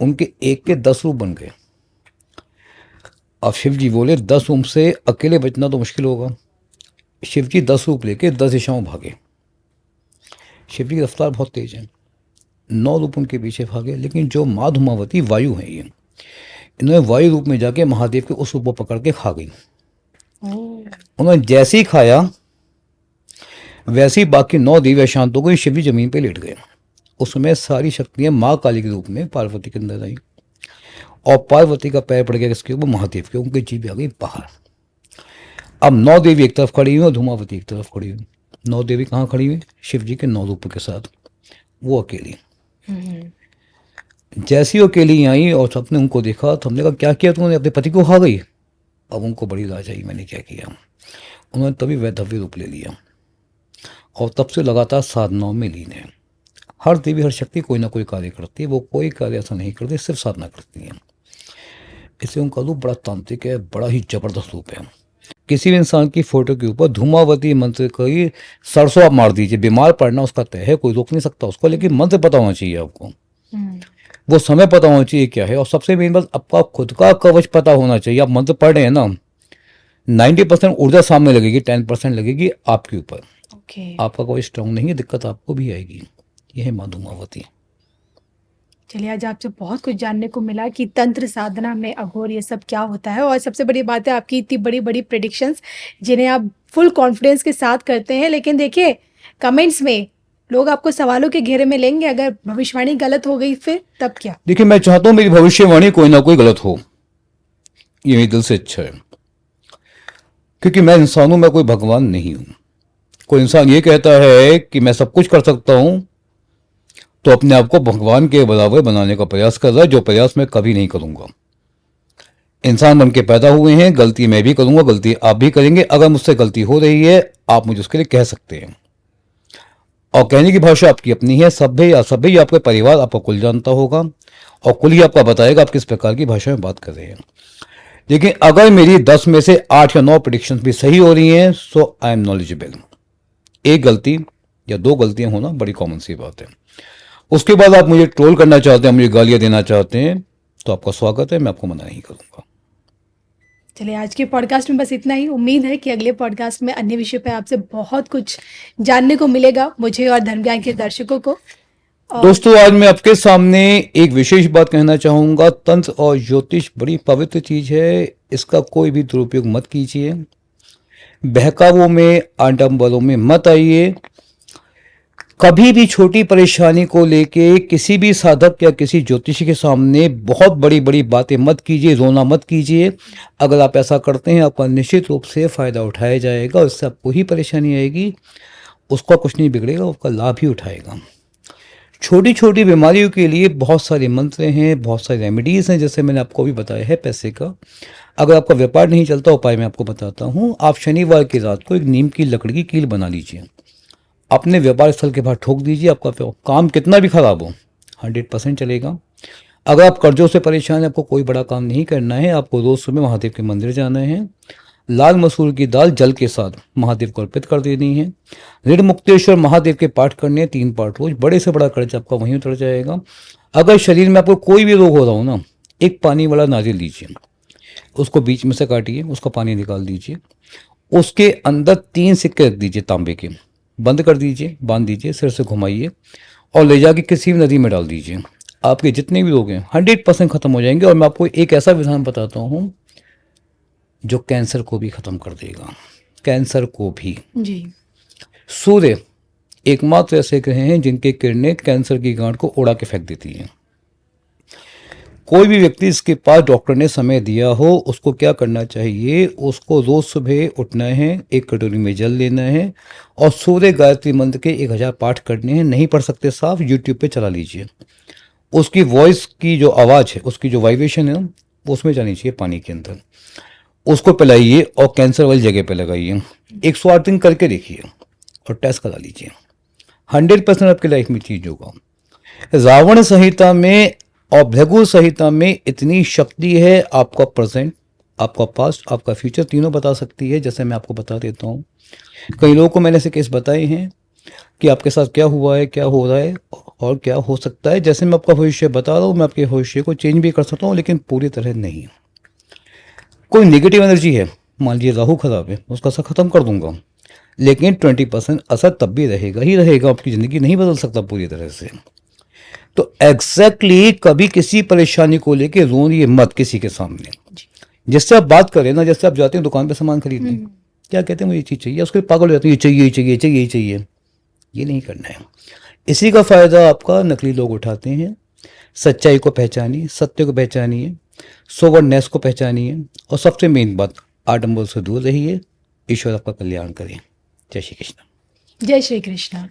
उनके एक के 10 रूप बन गए। अब शिव जी बोले 10 रूप से अकेले बचना तो मुश्किल होगा। शिव जी 10 रूप लेके 10 दिशाओं भागे। शिव जी की रफ्तार बहुत तेज है, 9 रूप उनके पीछे भागे। लेकिन जो माँ धूमावती वायु है, ये इन्होंने वायु रूप में जाके महादेव के उस रूप को पकड़ के खा गई। उन्होंने जैसे ही खाया, वैसे ही बाकी 9 देवियां शांत हो गई। शिव जी जमीन पे लेट गए। उस समय सारी शक्तियां माँ काली के रूप में पार्वती के अंदर आई, और पार्वती का पैर पड़ गया किसके ऊपर? महादेव के। उनकी जीभ आ गई बाहर। अब 9 देवी एक तरफ खड़ी हुई और धूमावती एक तरफ खड़ी हुई। 9 देवी कहाँ खड़ी हुई? शिव जी के 9 रूपों के साथ, वो अकेली। जैसी वो अकेली आई और सबने उनको देखा, तो हमने कहा क्या किया तुमने? अपने पति को खा गई। अब उनको बड़ी लाज आई, मैंने क्या किया। उन्होंने तभी वैधव्य रूप ले लिया, और तब से लगातार साधनाओं में लीन है। हर देवी हर शक्ति कोई ना कोई कार्य करती है, वो कोई कार्य ऐसा नहीं करती, सिर्फ साधना करती है। इसे उनका रूप बड़ा तांत्रिक है, बड़ा ही जबरदस्त रूप है। किसी भी इंसान की फोटो के ऊपर धूमावती मंत्र की सरसों आप मार दीजिए, बीमार पड़ना उसका तय है, कोई रोक नहीं सकता उसको, लेकिन मंत्र पता होना चाहिए आपको, वो समय पता होना चाहिए क्या है, और सबसे मेन बात आपका खुद का कवच पता होना चाहिए। आप मंत्र पढ़ रहे हैं ना, 90% ऊर्जा सामने लगेगी, 10% लगेगी आपके ऊपर। ओके। आपका कोई स्ट्रांग नहीं है, दिक्कत आपको भी आएगी। यह है माँ धूमावती। चलिए, आज आपसे बहुत कुछ जानने को मिला कि तंत्र साधना में अघोर ये सब क्या होता है, और सबसे बड़ी बात है आपकी इतनी बड़ी बड़ी प्रेडिक्शंस जिन्हें आप फुल कॉन्फिडेंस के साथ करते हैं। लेकिन देखिए, कमेंट्स में लोग आपको सवालों के घेरे में लेंगे, अगर भविष्यवाणी गलत हो गई फिर तब क्या? देखिए, मैं चाहता हूं मेरी भविष्यवाणी कोई ना कोई गलत हो, ये मेरे दिल से इच्छा है, क्योंकि मैं इंसान हूं, मैं कोई भगवान नहीं हूं। कोई इंसान ये कहता है कि मैं सब कुछ कर सकता हूं, तो अपने आप को भगवान के बराबर बनाने का प्रयास कर रहा है, जो प्रयास मैं कभी नहीं करूंगा। इंसान बन के पैदा हुए हैं, गलती मैं भी करूंगा, गलती आप भी करेंगे। अगर मुझसे गलती हो रही है, आप मुझे उसके लिए कह सकते हैं, और कहने की भाषा आपकी अपनी है। सभ्य या असभ्य, आपके परिवार आपका कुल जानता होगा, और कुल ही आपका बताएगा आप किस प्रकार की भाषा में बात कर रहे हैं। लेकिन अगर मेरी 10 में से 8 या 9 प्रेडिक्शंस भी सही हो रही हैं, सो आई एम नॉलेजेबल। एक गलती या 2 गलतियां होना बड़ी कॉमन सी बात है। उसके बाद आप मुझे ट्रोल करना चाहते हैं, मुझे गालियां देना चाहते हैं, तो आपका स्वागत है, मैं आपको मना नहीं करूंगा। चलिए, आज के पॉडकास्ट में बस इतना ही। उम्मीद है कि अगले पॉडकास्ट में अन्य विषय पे आपसे बहुत कुछ जानने को मिलेगा, मुझे और धर्म ज्ञान के दर्शकों को। दोस्तों, आज मैं आपके सामने एक विशेष बात कहना चाहूंगा। तंत्र और ज्योतिष बड़ी पवित्र चीज है, इसका कोई भी दुरुपयोग मत कीजिए, बहकावों में आडंबरों में मत आइए। कभी भी छोटी परेशानी को लेके किसी भी साधक या किसी ज्योतिषी के सामने बहुत बड़ी बड़ी बातें मत कीजिए, रोना मत कीजिए। अगर आप ऐसा करते हैं, आपका निश्चित रूप से फायदा उठाया जाएगा, और इससे आपको ही परेशानी आएगी, उसका कुछ नहीं बिगड़ेगा, उसका लाभ ही उठाएगा। छोटी छोटी बीमारियों के लिए बहुत सारे मंत्र हैं, बहुत सारी रेमेडीज हैं, जैसे मैंने आपको भी बताया है पैसे का। अगर आपका व्यापार नहीं चलता, उपाय मैं आपको बताता हूँ। आप शनिवार की रात को एक नीम की लकड़ी की कील बना लीजिए, अपने व्यापार स्थल के बाहर ठोक दीजिए। आपका काम कितना भी खराब हो, 100% चलेगा। अगर आप कर्जों से परेशान हैं, आपको कोई बड़ा काम नहीं करना है, आपको रोज सुबह महादेव के मंदिर जाना है, लाल मसूर की दाल जल के साथ महादेव को अर्पित कर देनी है, ऋण मुक्तेश्वर महादेव के पाठ करने हैं 3 पाठ रोज। बड़े से बड़ा कर्ज आपका वहीं उतर जाएगा। अगर शरीर में आपको कोई भी रोग हो रहा हो ना, एक पानी वाला नारियल लीजिए, उसको बीच में से काटिए, उसका पानी निकाल दीजिए, उसके अंदर 3 सिक्के रख दीजिए तांबे के, बंद कर दीजिए, बांध दीजिए, सिर से घुमाइए, और ले जाके किसी भी नदी में डाल दीजिए। आपके जितने भी रोग हैं 100% खत्म हो जाएंगे। और मैं आपको एक ऐसा विधान बताता हूँ जो कैंसर को भी खत्म कर देगा, कैंसर को भी। जी। सूर्य एकमात्र ऐसे ग्रह हैं जिनके किरणें कैंसर की गांठ को उड़ा के फेंक देती हैं। कोई भी व्यक्ति इसके पास डॉक्टर ने समय दिया हो, उसको क्या करना चाहिए, उसको रोज सुबह उठना है, एक कटोरी में जल लेना है, और सूर्य गायत्री मंत्र के 1000 पाठ करने हैं। नहीं पढ़ सकते साफ, यूट्यूब पे चला लीजिए। उसकी वॉइस की जो आवाज़ है, उसकी जो वाइब्रेशन है ना, वो उसमें जानी चाहिए पानी के अंदर। उसको पिलाइए और कैंसर वाली जगह पे लगाइए। 108 दिन करके देखिए और टेस्ट करा लीजिए, 100% आपकी लाइफ में चीज होगा। रावण संहिता में और भृगु संहिता में इतनी शक्ति है, आपका प्रेजेंट, आपका पास्ट, आपका फ्यूचर तीनों बता सकती है। जैसे मैं आपको बता देता हूँ, कई लोगों को मैंने ऐसे केस बताए हैं कि आपके साथ क्या हुआ है, क्या हो रहा है और क्या हो सकता है। जैसे मैं आपका भविष्य बता रहा हूँ, मैं आपके भविष्य को चेंज भी कर सकता हूँ, लेकिन पूरी तरह नहीं। कोई नेगेटिव एनर्जी है, मान लीजिए राहु खराब है, उसका असर खत्म कर दूंगा, लेकिन 20% असर तब भी रहेगा ही रहेगा। आपकी ज़िंदगी नहीं बदल सकता पूरी तरह से। तो एग्जैक्टली कभी किसी परेशानी को लेके रोइए मत किसी के सामने। जिससे आप बात करें ना, जैसे आप जाते हैं दुकान पे सामान खरीदने, क्या कहते हैं, मुझे ये चीज़ चाहिए, उसके पागल हो जाते हैं, ये चाहिए, ये चाहिए, ये चाहिए, ये चाहिए। ये नहीं करना है। इसी का फायदा आपका नकली लोग उठाते हैं। सच्चाई को पहचानिए, सत्य को पहचानिए, सोवरनेस को पहचानिए, और सबसे मेन बात, आडंबर से दूर रहिए। ईश्वर आपका कल्याण करें। जय श्री कृष्ण। जय श्री कृष्ण।